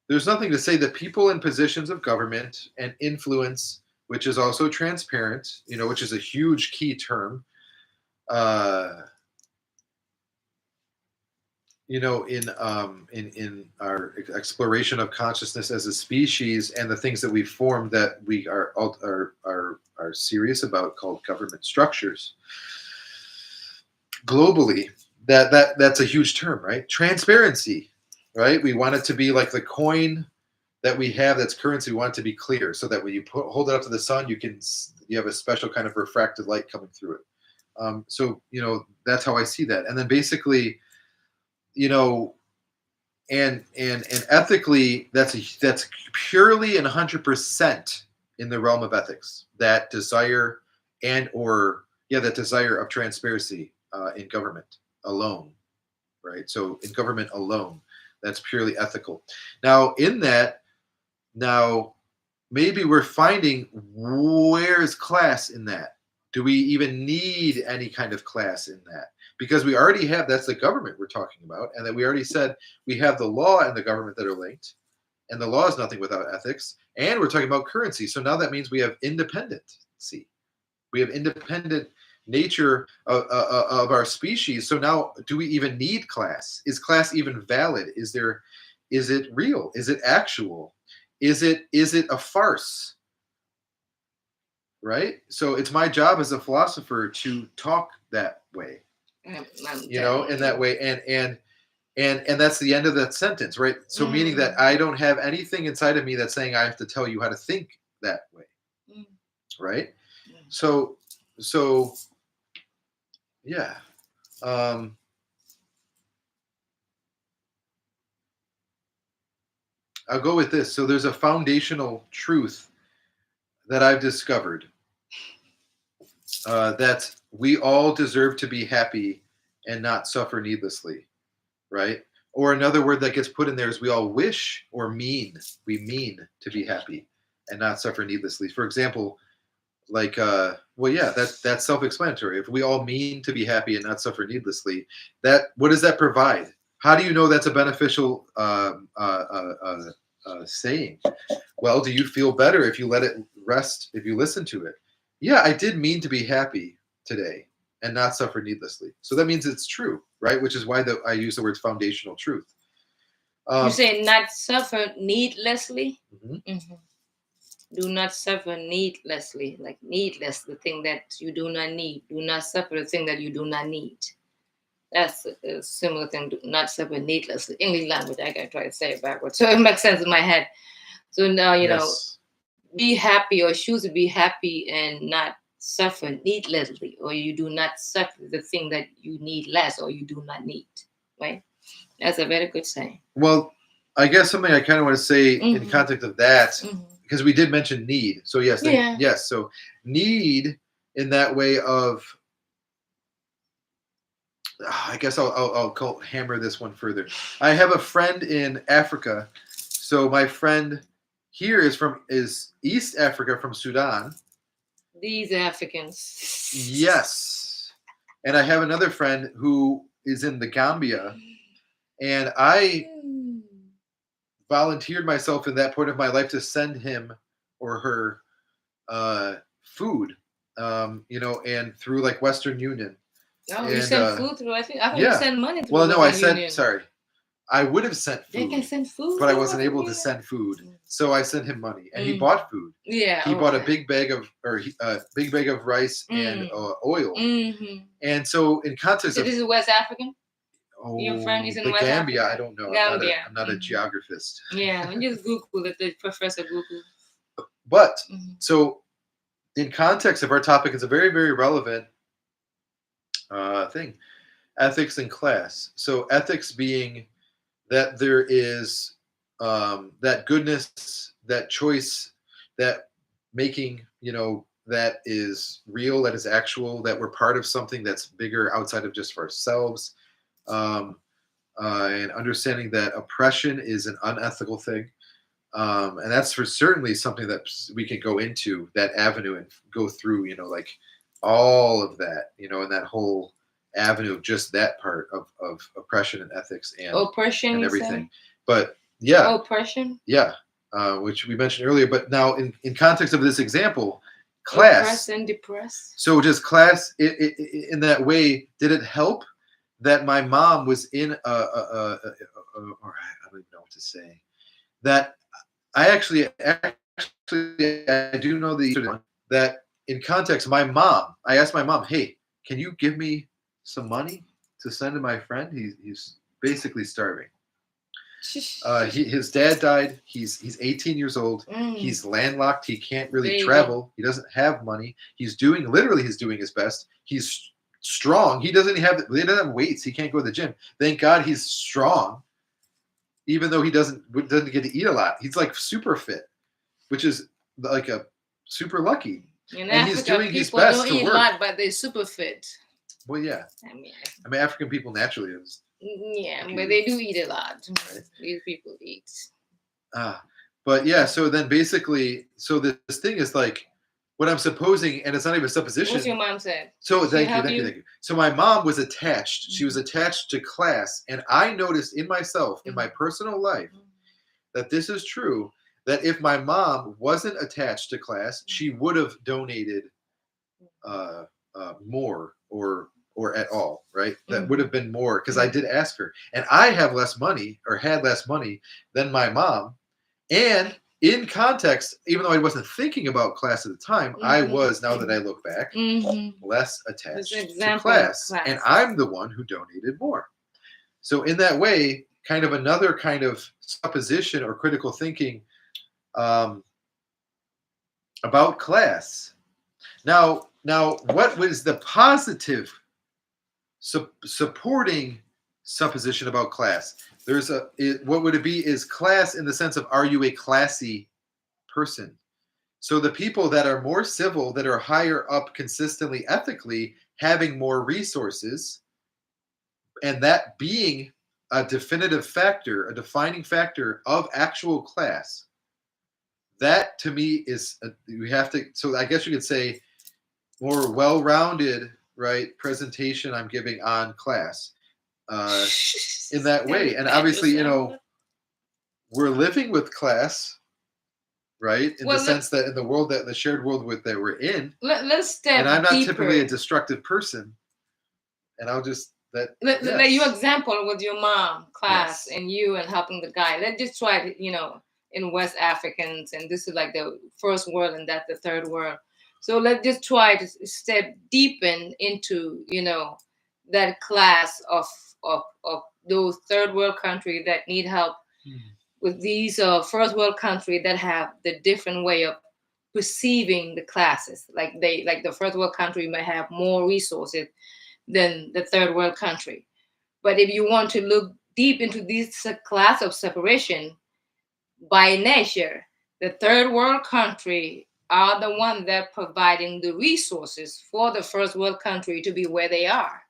there's nothing to say that people in positions of government and influence, which is also transparent, which is a huge key term, in our exploration of consciousness as a species and the things that we've formed that we are serious about, called government structures globally, that's a huge term, right? Transparency, right? We want it to be like the coin that we have that's currency. We want it to be clear so that when you hold it up to the sun, you have a special kind of refracted light coming through it. So that's how I see that. And then basically, and ethically, that's purely and 100% in the realm of ethics, that desire that desire of transparency in government alone, right? So in government alone, that's purely ethical. Now maybe we're finding, where is class in that? Do we even need any kind of class in that? Because we already have, that's the government we're talking about, and that we already said we have the law and the government that are linked, and the law is nothing without ethics, and we're talking about currency. So now that means we have independency. We have independent nature of our species. So now, do we even need class? Is class even valid? Is it real? Is it actual? Is it a farce? Right? So it's my job as a philosopher to talk that way. In that way, and that's the end of that sentence, right? So meaning that I don't have anything inside of me that's saying I have to tell you how to think that way, right? So yeah. I'll go with this. So there's a foundational truth that I've discovered, that we all deserve to be happy and not suffer needlessly, right? Or another word that gets put in there is we all wish we mean to be happy and not suffer needlessly. For example, like, that's self-explanatory. If we all mean to be happy and not suffer needlessly, what does that provide? How do you know that's a beneficial saying? Well, do you feel better if you let it rest, if you listen to it? Yeah, I did mean to be happy today and not suffer needlessly. So that means it's true, right? Which is why I use the word foundational truth. You say not suffer needlessly? Mm-hmm. Do not suffer needlessly, like needless, the thing that you do not need. Do not suffer the thing that you do not need. That's a similar thing. Do not suffer needlessly. English language, I gotta try to say it backwards, so it makes sense in my head. So now, be happy, or choose to be happy and not suffer needlessly, or you do not suffer the thing that you need less or you do not need, right? That's a very good saying. Well, I guess something I kind of want to say in context of that, because we did mention need. So yes, yes. So need in that way of, I guess I'll hammer this one further. I have a friend in Africa. So my friend here is East Africa, from Sudan. These Africans. Yes. And I have another friend who is in the Gambia, and I volunteered myself in that point of my life to send him or her food, and through like Western Union. Oh, you send food through? I think you send money through. Well, no, I said, sorry. I would have sent They can food, send food. but I to wasn't North able to Korea? send food. So I sent him money, and he Mm. bought food. Yeah. He bought a okay. big bag of rice and oil. Mm-hmm. And so in context So of this is West African? Your friend is in the West Gambia, Africa? I don't know. Gambia. I'm not a geographist. Yeah, and just Google it, the Professor Google. But Mhm. so in context of our topic, it's a very, very relevant thing. Ethics in class. So ethics being that there is that goodness, that choice, that making, that is real, that is actual, that we're part of something that's bigger outside of just for ourselves. Um, and understanding that oppression is an unethical thing. And that's for certainly something that we can go into that avenue and go through, like all of that, and that whole avenue of just that part of oppression and ethics Oppression, and you everything. say? But yeah, Oppression? yeah, which we mentioned earlier. But now, in context of this example, class. Oppressed and depressed. So just class, in that way, did it help that my mom was in or I don't even know what to say. That I actually I do know that in context, I asked my mom, hey, can you give me some money to send to my friend? He's basically starving. His dad died. He's 18 years old. He's landlocked. He can't really travel. He doesn't have money. He's doing his best. He's strong. He doesn't have weights. He can't go to the gym. Thank God he's strong, even though he doesn't get to eat a lot. He's like super fit, which is like a super lucky. In and Africa, he's doing his people best don't to eat work. a lot, but they're super fit. Well, yeah. I mean, African people naturally is. Yeah, but they do eat a lot. Right? These people eat. But yeah, so then basically, so this thing is like what I'm supposing, and it's not even a supposition. What's your mom said? So thank you. So my mom was attached. She was attached to class, and I noticed in myself, in my personal life, that this is true. That if my mom wasn't attached to class, she would have donated more or at all, right? That would have been more, because I did ask her, and I have less money or had less money than my mom. And in context, even though I wasn't thinking about class at the time, I was, now that I look back, less attached to class, and I'm the one who donated more. So in that way, kind of another kind of supposition or critical thinking about class. Now, what was the positive supporting supposition about class? What would it be is class in the sense of, are you a classy person? So the people that are more civil, that are higher up consistently ethically, having more resources, and that being a definitive factor, a defining factor of actual class, that to me is we have to. So I guess you could say more well-rounded, right, presentation I'm giving on class in that way. And obviously, we're living with class, right, in the sense that in the world, that the shared world that we're in. Let's step and I'm not deeper. Typically a destructive person, and I'll just let your example with your mom, class, and you, and helping the guy. Let's just try to, in West Africans, and this is like the first world, and that's the third world. So let's just try to step deep into that class of those third world countries that need help with these first world countries that have the different way of perceiving the classes. Like the first world country may have more resources than the third world country. But if you want to look deep into this class of separation, by nature, the third world country are the ones that providing the resources for the first world country to be where they are.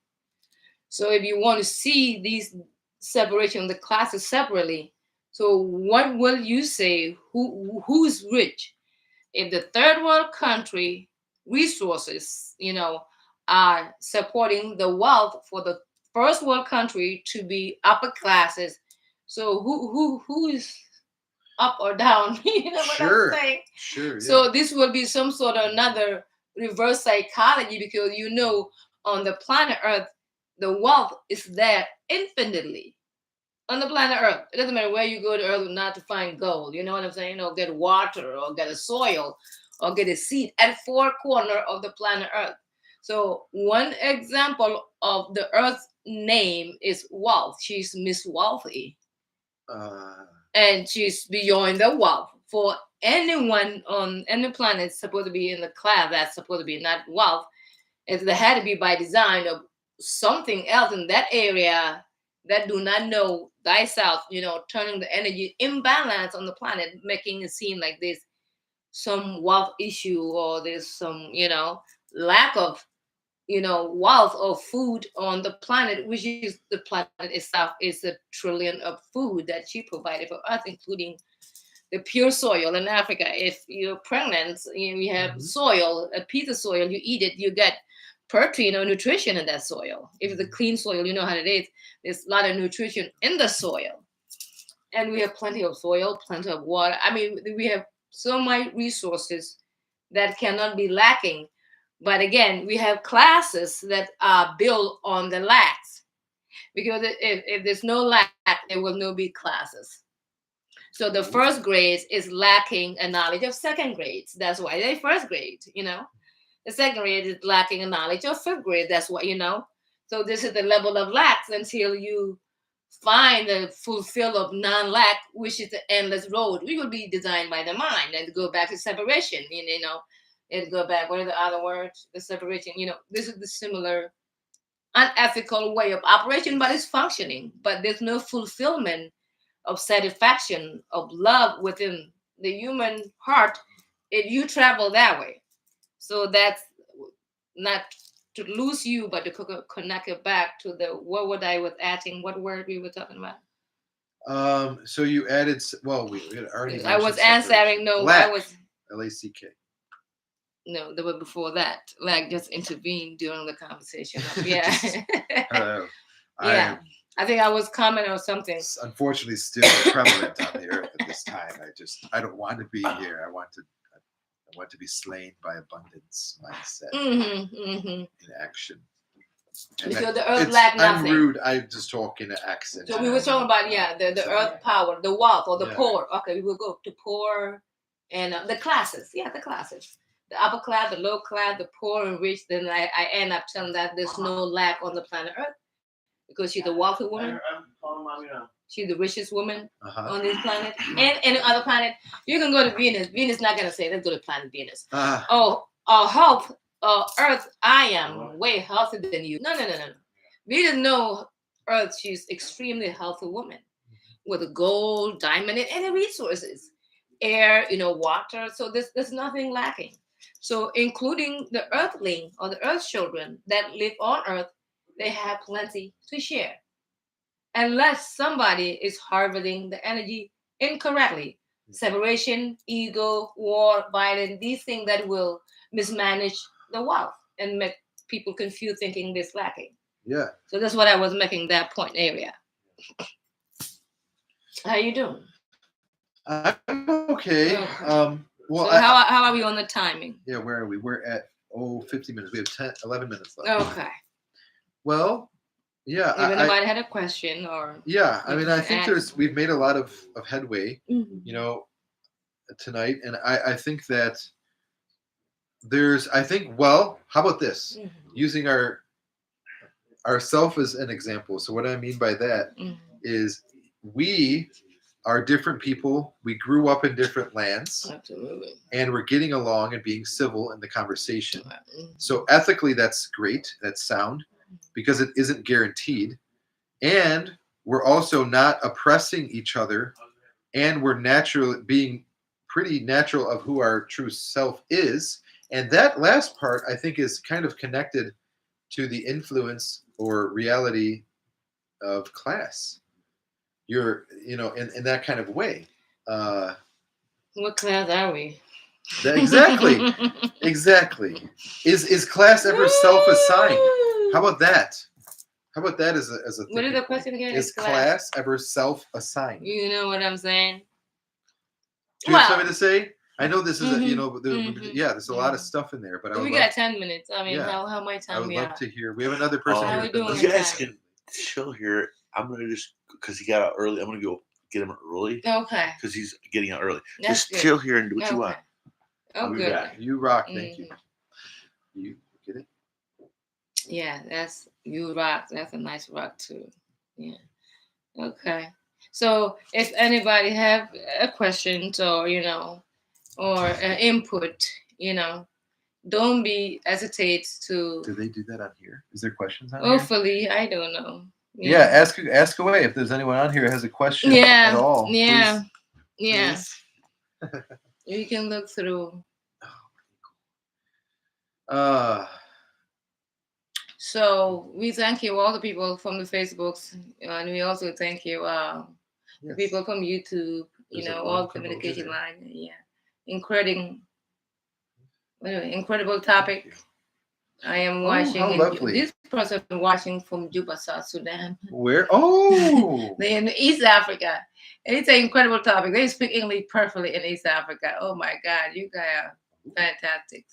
So if you want to see these separation of the classes separately, so what will you say? Who's rich? If the third world country resources, are supporting the wealth for the first world country to be upper classes, so who is up or down? You know what I'm saying? Sure. So this will be some sort of another reverse psychology, because on the planet Earth, the wealth is there infinitely. on the planet Earth. It doesn't matter where you go to Earth not to find gold. You know what I'm saying? Get water or get a soil or get a seed at four corner of the planet Earth. So one example of the Earth name is Wealth. She's Miss Wealthy, Uh, and she's beyond the wealth. For anyone on any planet supposed to be in the class that's supposed to be not wealth, if they had to be by design of something else in that area that do not know thyself, turning the energy imbalance on the planet, making it seem like there's some wealth issue or there's some, lack of, wealth or food on the planet, which is the planet itself is a trillion of food that she provided for us, including the pure soil in Africa. If you're pregnant, you have Mhm. soil, a piece of soil, you eat it, you get protein or nutrition in that soil. If it's a clean soil, you know how it is. There's a lot of nutrition in the soil. And we have plenty of soil, plenty of water. I mean, we have so many resources that cannot be lacking. But again, we have classes that are built on the lacks. Because if there's no lack, there will no be classes. So the first grade is lacking a knowledge of second grades. That's why they first grade. The second grade is lacking a knowledge of fifth grade. That's what. So this is the level of lacks until you find the fulfill of non-lack, which is the endless road. We will be designed by the mind and go back to separation. And go back. What are the other words? The separation. This is the similar unethical way of operation, but it's functioning. But there's no fulfillment of satisfaction, of love within the human heart if you travel that way. So that's not to lose you, but to connect it back to the what would I was adding, what word we were talking about. So you added. Well, we had already. I was mentioned separation. answering. No, Lack. I was LACK. no. There was before that. Like just intervened during the conversation. Yeah, yeah. I think I was commenting or something. It's unfortunately still prevalent on the earth at this time. I don't want to be here. I want to be slain by abundance mindset in action. And So the earth lack nothing. I'm rude. I just talk in an accent. So we were talking about the earth power, the wealth or the poor. Okay, we will go to poor and the classes. Yeah, the classes. The upper class, the low class, the poor and rich. Then I end up telling that there's no lack on the planet Earth because she's a wealthy woman. She's the richest woman on this planet. And any other planet, you can go to Venus. Venus not gonna say, let's go to planet Venus. Health, Earth, I am way healthier than you. No. Venus know Earth, she's extremely healthy woman with a gold, diamond, and any resources. Air, water. So there's nothing lacking. So including the earthling or the earth children that live on Earth, they have plenty to share. Unless somebody is harvesting the energy incorrectly. Separation, ego, war, violence, these things that will mismanage the wealth and make people confused thinking there's lacking. Yeah. So that's what I was making that point area. How you doing? I'm okay. Well, so how are we on the timing? Yeah, where are we? We're at 50 minutes. We have 11 minutes left. Okay. Well, yeah. If anybody had a question or yeah, I mean, I think we've made a lot of headway, tonight, and I think that well, how about this? Using ourself as an example. So what I mean by that is we are different people. We grew up in different lands. Absolutely. And we're getting along and being civil in the conversation. So ethically, that's great. That's sound because it isn't guaranteed. And we're also not oppressing each other. And we're being pretty natural of who our true self is. And that last part, I think, is kind of connected to the influence or reality of class. You're, in that kind of way. What class are we? Exactly. Exactly. Is class ever self-assigned? How about that? How about that as a What is the question again? Is class ever self-assigned? You know what I'm saying? Do you have something to say? I know this is there's a lot of stuff in there, but we got 10 minutes. I mean, how much time I would we love have? to hear. We have another person here. You guys can chill here. I'm gonna just because he got out early. I'm gonna go get him early Okay. because he's getting out early. That's Just good. chill here and do what you want. Oh, I'll be good. back. You rock. Thank you. Mhm. You get it? Yeah, that's you rock. That's a nice rock too. Yeah. Okay. So if anybody have a questions or or input, don't be hesitate Do to. they do that on here? Is there questions on here? Hopefully, I don't know. Yeah, ask away if there's anyone on here who has a question at all. Yeah. Please, Yeah. please. You can look through. So we thank you all the people from the Facebooks, and we also thank you the Yes. people from YouTube. There's a All long communication promotion line. Yeah, incredible topic. I am watching. how lovely. This person watching from Juba, South Sudan. Where? Oh, They're in East Africa. And it's an incredible topic. They speak English perfectly in East Africa. Oh my God, you guys are fantastic.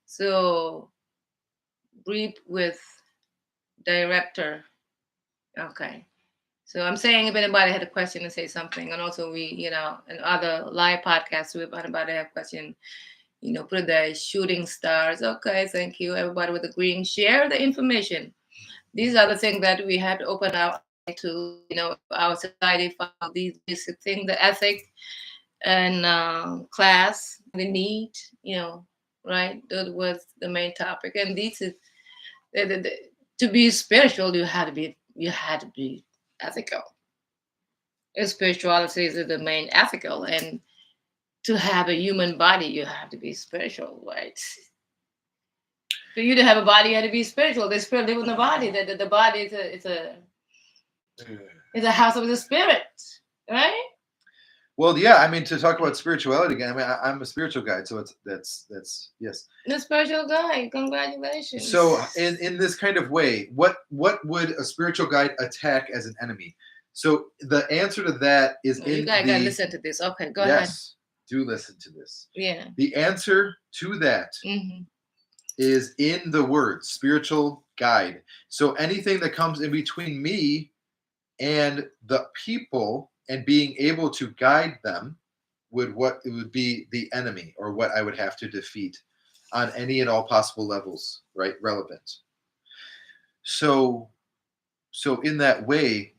So, brief with director. Okay. So I'm saying if anybody had a question to say something, and also we, and other live podcasts, if anybody have a question, put the shooting stars. Okay, thank you. Everybody with agreeing, share the information. These are the things that we have to open our eye to, our society follow these basic things, the ethic and class, the need, right? That was the main topic. And this is to be spiritual, you had to be ethical. Spirituality is the main ethical, and to have a human body, you have to be spiritual, right? For you to have a body, you have to be spiritual. The spirit live in the body. The body is a house of the spirit, right? well, yeah. I mean, to talk about spirituality again. I mean, I'm a spiritual guide, so that's yes. The spiritual guide. Congratulations. So, in this kind of way, what would a spiritual guide attack as an enemy? So the answer to that is you guys gotta listen to this. Okay, go ahead. Yes, do listen to this. Yeah. The answer to that is in the word spiritual guide. So anything that comes in between me and the people and being able to guide them would be the enemy, or what I would have to defeat on any and all possible levels, right? Relevant. So in that way,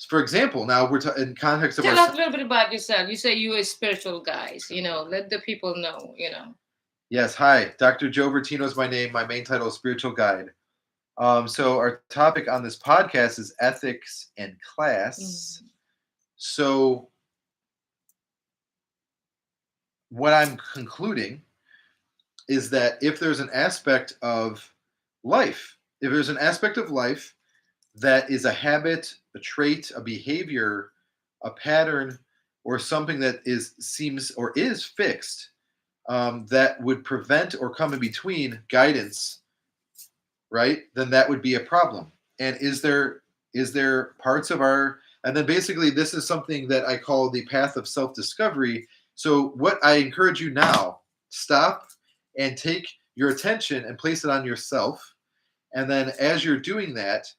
for example, now we're in context of Tell us a little bit about yourself. You say you are spiritual guys. Let the people know. Yes. Hi, Dr. Joe Vertino is my name. My main title is spiritual guide. So our topic on this podcast is ethics and class. So what I'm concluding is that if there's an aspect of life, that is a habit, a trait, a behavior, a pattern, or something that seems or is fixed, that would prevent or come in between guidance, right? Then that would be a problem. And is there parts of and then basically this is something that I call the path of self-discovery. So what I encourage you now, stop and take your attention and place it on yourself. And then as you're doing that,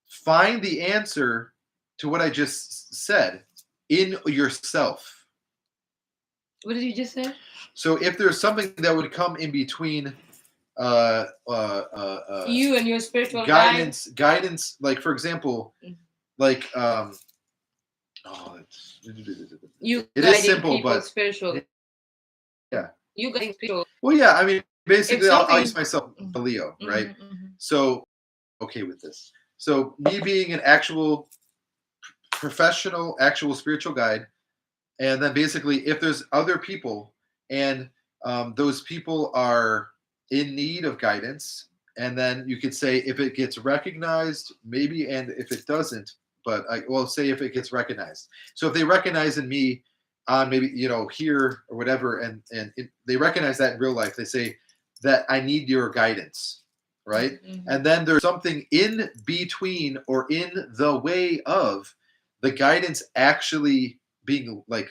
find the answer to what I just said in yourself. What did you just say? So if there's something that would come in between you and your spiritual guidance, like for example, like you it is simple, but spiritual. Yeah. You guiding spiritual. Well, yeah, I mean, basically, I'll use myself, Leo, right? So, okay with this. So, me being an actual professional, actual spiritual guide, and then basically, if there's other people and those people are in need of guidance, and then you could say if it gets recognized, maybe, and if it doesn't, but say if it gets recognized. So if they recognize in me on maybe here or whatever, and they recognize that in real life, they say that I need your guidance, right? And then there's something in between or in the way of the guidance actually being like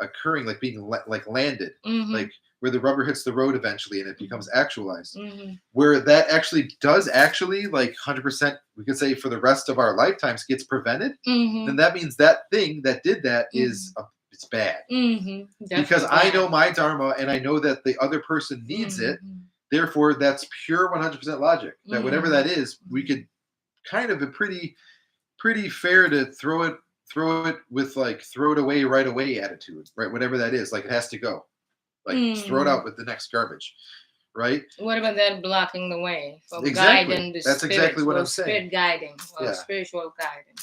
occurring, like being like landed, like where the rubber hits the road eventually and it becomes actualized. Mhm. Where that actually does actually like 100%, we could say for the rest of our lifetimes gets prevented, then Mhm. that means that thing that did that is it's bad. Mhm. Because Definitely I know bad. my dharma and I know that the other person needs it. Mhm. Therefore, that's pure 100% logic. That whatever that Mhm. is, we could kind of a pretty fair to throw it with like throw it away right away attitude, right? Whatever that is, like it has to go. Like just throw it Mhm. out with the next garbage, right? What about that blocking the way from Exactly. guiding the That's exactly spirits what or I'm saying. spirit guiding or Yeah. spiritual guiding?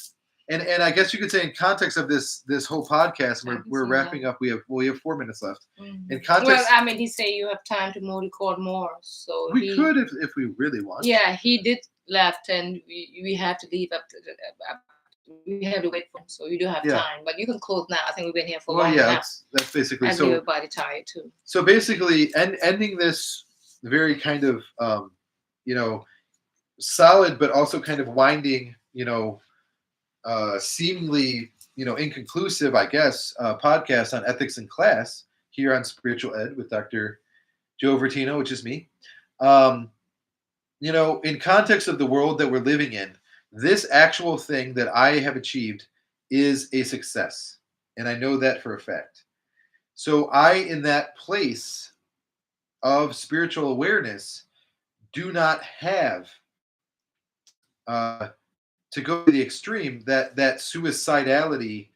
And I guess you could say in context of this whole podcast, I can we're see wrapping that. up. We have 4 minutes left. Mhm. In Well, context, I mean, he said you have time to more record more, so we could if we really want. yeah, he did left, and we have to leave up to we have to wait for him, so you do have Yeah. time, but you can close now. I think we've been here for Well, long yeah, enough. that's basically I so. feel everybody tired too. So basically, ending this very kind of you know solid, but also kind of winding, seemingly inconclusive, I guess, podcast on ethics in class here on Spiritual Ed with Dr. Joe Vertino, which is me. Um, in context of the world that we're living in, this actual thing that I have achieved is a success, and I know that for a fact. So I, in that place of spiritual awareness, do not have to go to the extreme that suicidality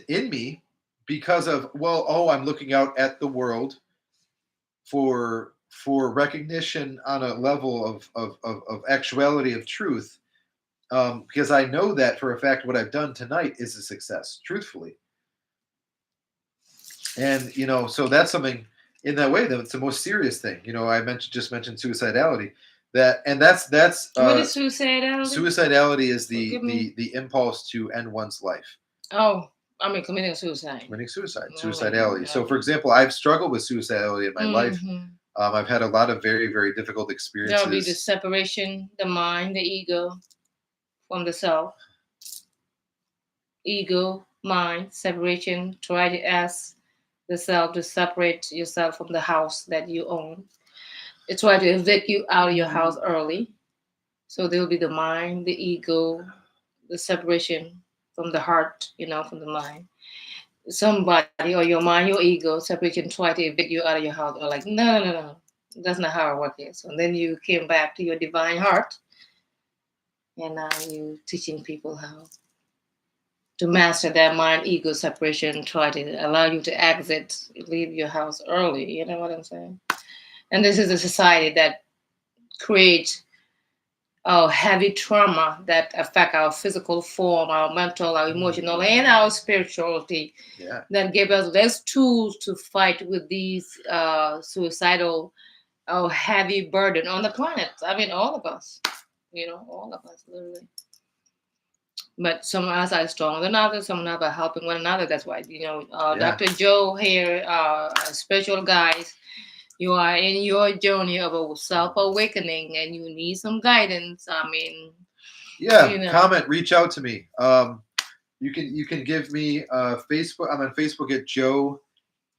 in me because of I'm looking out at the world for recognition on a level of actuality of truth, because I know that for a fact what I've done tonight is a success, truthfully. And so that's something in that way that's the most serious thing. I just mentioned suicidality. That's What is suicidality? suicidality is Forgive me. the impulse to end one's life. Oh, I mean committing suicide. Committing suicide, Oh, suicidality. So, okay. for example, I've struggled with suicidality in my life. Mhm. I've had a lot of very, very difficult That would be the experiences. separation, the mind, the ego from the self. Ego, mind, separation. Try to ask the self to separate yourself from the house that you own. It try to evict you out of your house early. So there'll be the mind, the ego, the separation from the heart, from the mind. Somebody or your mind, your ego, separation try to evict you out of your house. Or like, no, no, no, no. That's not how it works. So then you came back to your divine heart, and now you teaching people how to master that mind ego separation, try to allow you to exit, leave your house early. You know what I'm saying? And this is a society that creates heavy trauma that affect our physical form, our mental, our emotional, and our spirituality. Yeah. That give us less tools to fight with these suicidal, heavy burden on the planet. I mean, all of us. All of us, literally. But some of us are stronger than others. Some of us are helping one another. That's why, Yeah. Dr. Joe here, spiritual guys, you are in your journey of a self-awakening and you need some guidance. I mean, Yeah. Comment, reach out to me. You can give me Facebook. I'm on Facebook at Joe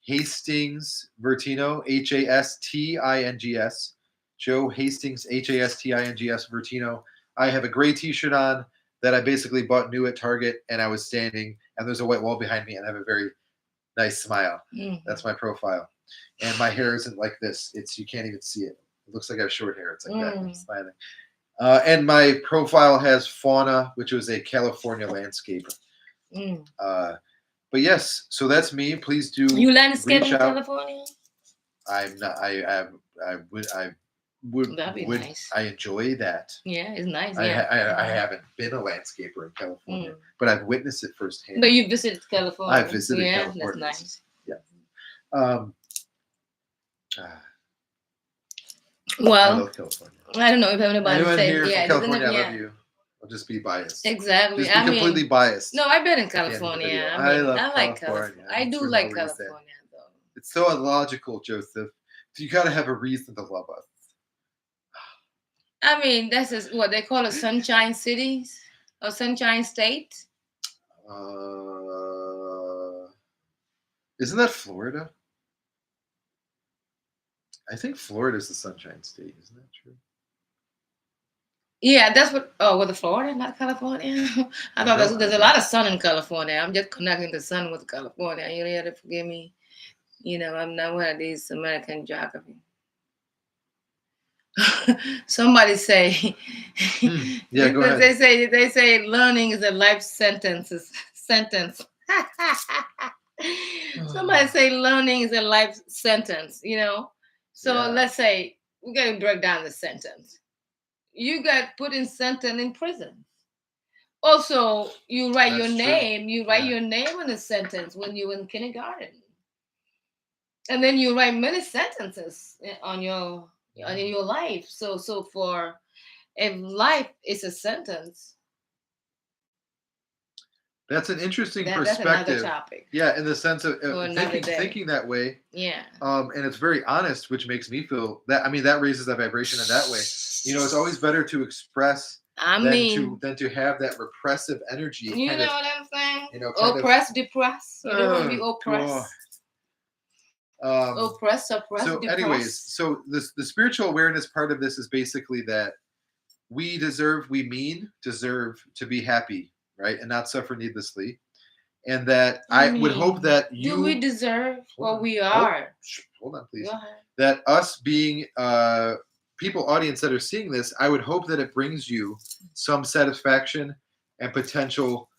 Hastings Vertino, Hastings. Joe Hastings, Hastings Vertino. I have a gray T-shirt on that I basically bought new at Target, and I was standing, and there's a white wall behind me, and I have a very nice smile. Mhm. That's my profile, and my hair isn't like this. You can't even see it. It looks like I have short hair. It's like that. I'm smiling. And my profile has fauna, which was a California landscape. But yes, so that's me. Please do. You landscape in reach out. California? I'm not. I would. That'd be nice. I enjoy that. Yeah, it's nice. I Yeah. haven't been a landscaper in California, but I've witnessed it firsthand. But you visited California. I visited California. That's nice. Yeah. Well, I love California. I don't know if anybody Anyone said here from yeah. California, I love you. I'll just be biased. Exactly. Just be completely biased. No, I've been in video. California. I love I like California. California. I do For like no reason. California, though. It's so illogical, Joseph. You got to have a reason to love us. I mean, that's just what they call it, Sunshine Cities or Sunshine State. Isn't that Florida? I think Florida's the Sunshine State. Isn't that true? Yeah, that's what. Oh, was it Florida, not California? I thought there's a lot of sun in California. I'm just connecting the sun with California. You have to forgive me. I'm not one of these American geography. Somebody say, Yeah, go ahead. they say learning is a life sentence. Somebody say learning is a life sentence. So Yeah. let's say we got to break down the sentence. You got put in sentence in prison. Also, you write That's your true. name. You write Yeah. your name in a sentence when you were in kindergarten, and then you write many sentences on your life. So for if life is a sentence, That's an interesting that's another perspective. topic. Yeah, in the sense of For another day. thinking that way. Yeah. And it's very honest, which makes me feel that. I mean, that raises that vibration in that way. It's always better to express than to have that repressive energy. You know what I'm saying? Kind Oppress, depress. You don't want to be God. oppressed. Oppress, suppress, So, depress. anyways, so the spiritual awareness part of this is basically that we deserve to be happy, right, and not suffer needlessly, and that I would hope that do we deserve what we Oh, are? hold on, please. Go ahead. That us being people, audience that are seeing this, I would hope that it brings you some satisfaction and potential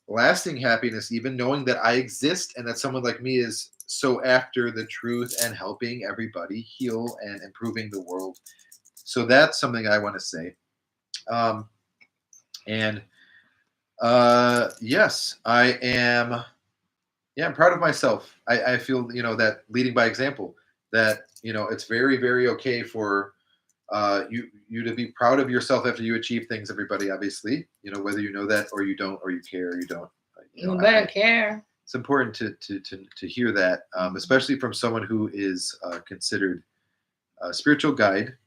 lasting happiness, even knowing that I exist and that someone like me is so after the truth and helping everybody heal and improving the world. So that's something I want to say. And yes, I am. Yeah, I'm proud of myself. I feel that leading by example. That it's very, very okay for you to be proud of yourself after you achieve things. Everybody, obviously, whether you know that or you don't, or you care or you don't. You better care. It's important to hear that, especially from someone who is considered a spiritual guide,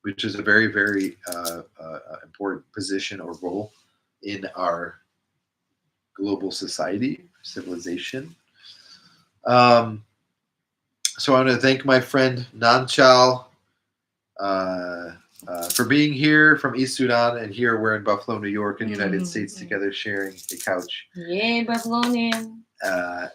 which is a very, very important position or role in our global society, civilization. So I want to thank my friend Nanchal for being here from East Sudan, and here we're in Buffalo, New York, in the United States, together sharing a couch. Yay, Buffalonian.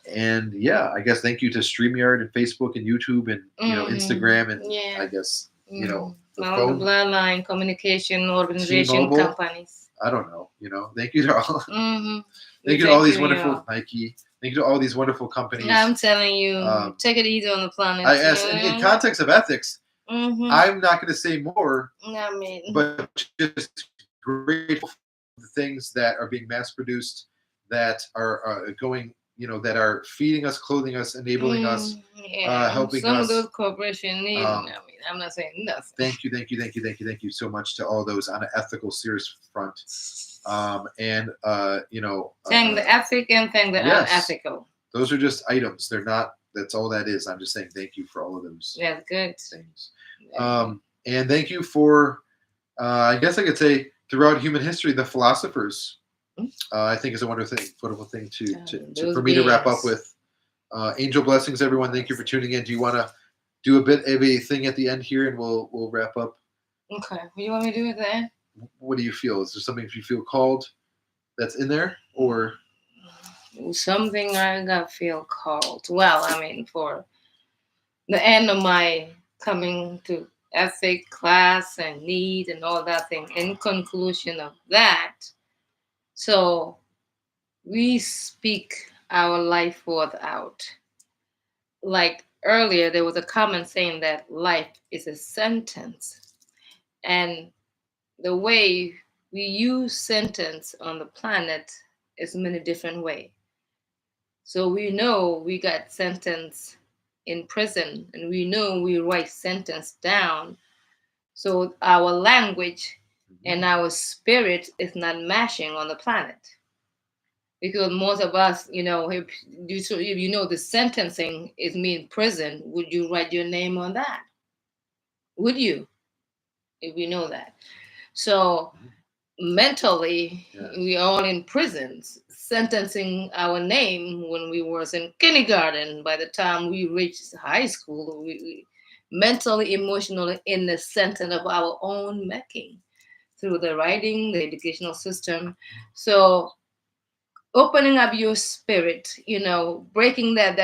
And yeah, I guess thank you to StreamYard and Facebook and YouTube and Instagram and I guess all the bloodline communication organization T-Mobile. companies. I don't know. Thank you to all. Thank you to all these wonderful Nike. Thank you to all these wonderful companies. I'm telling you, take it easy on the planet. I ask, in context of ethics, I'm not going to say more, but just grateful for the things that are being mass produced, that are going, that are feeding us, clothing us, enabling us, helping some us. Some of those corporations need. I'm not saying nothing. Thank you so much to all those on an ethical, serious front. And thank the ethic and thank the unethical. Those are just items. They're not. That's all that is. I'm just saying thank you for all of those. Yeah, good things. And thank you for, I guess I could say, throughout human history, the philosophers. I think is a wonderful thing to for me to wrap up with. Angel blessings, everyone. Thank you for tuning in. Do you want to do a bit of a thing at the end here, and we'll wrap up? Okay. What do you want me to do with that? What do you feel? Is there something you feel called that's in there, or something I got feel called? Well, I mean, for the end of my coming to ethic class and need and all that thing, in conclusion of that, so we speak our life forth out. Like earlier, there was a comment saying that life is a sentence, and the way we use sentence on the planet is many different ways. So we know we got sentence in prison, and we know we write sentence down. So our language and our spirit is not matching on the planet. Because most of us, if you know the sentencing is me in prison, would you write your name on that? Would you? If you know that. So mentally, we are all in prisons, sentencing our name when we was in kindergarten. By the time we reached high school, mentally, emotionally in the center of our own making through the writing, the educational system. So opening up your spirit, breaking up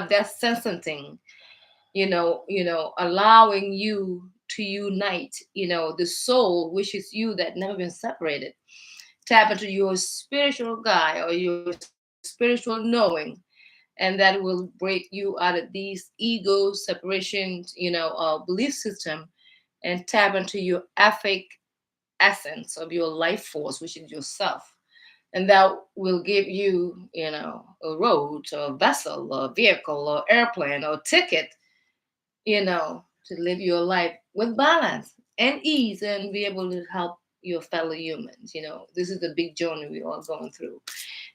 that sensitivity, allowing you to unite, the soul, which is you that never been separated. Tap into your spiritual guide or your spiritual knowing, and that will break you out of these ego separations, belief system, and tap into your ethic essence of your life force, which is yourself. And that will give you, a road or a vessel or a vehicle or airplane or ticket, to live your life with balance and ease and be able to help your fellow humans. This is the big journey we're all going through.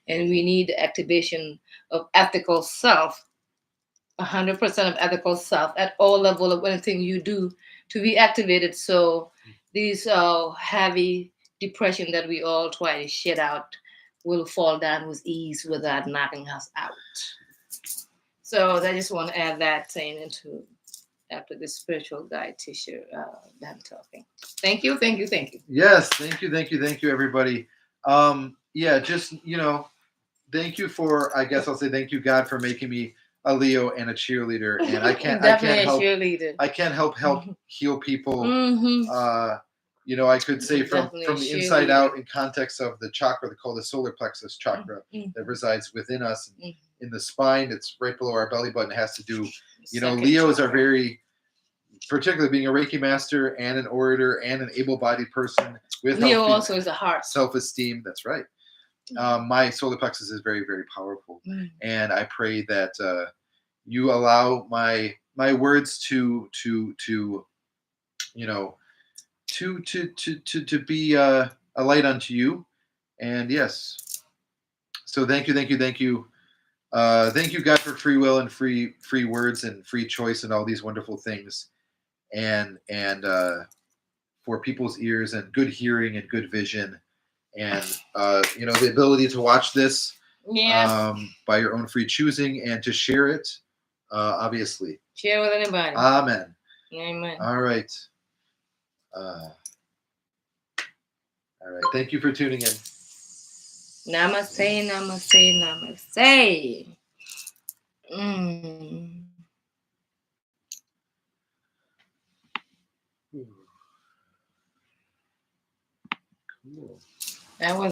And we need the activation of ethical self, 100% of ethical self at all level of anything you do to be activated. So these heavy depression that we all try to shit out will fall down with ease without knocking us out. So I just want to add that saying into after the spiritual guide t-shirt that I'm talking. Thank you, thank you, thank you. Yes, thank you, everybody. Yeah, just thank you for. I guess I'll say thank you, God, for making me a Leo and a cheerleader, and I can't Definitely help. a cheerleader. I can't help heal people. Mhm. I could say from Definitely the a inside cheerleader. out in context of the chakra, called the solar plexus chakra, Mhm. that resides within us Mhm. in the spine. It's right below our belly button. It has to do. Second Leos are chakra. very, particularly being a Reiki master and an orator and an able-bodied person with Leo healthy also is a heart. self-esteem. That's right. My solar plexus is very, very powerful, and I pray that you allow my words to be a light unto you. And yes, so thank you, thank you, thank you, God, for free will and free words and free choice and all these wonderful things, and for people's ears and good hearing and good vision, and the ability to watch this by your own free choosing and to share it, obviously. Share with anybody. Amen. Amen. All right. All right. Thank you for tuning in. Namaste, namaste, namaste. Mm. Cool. That was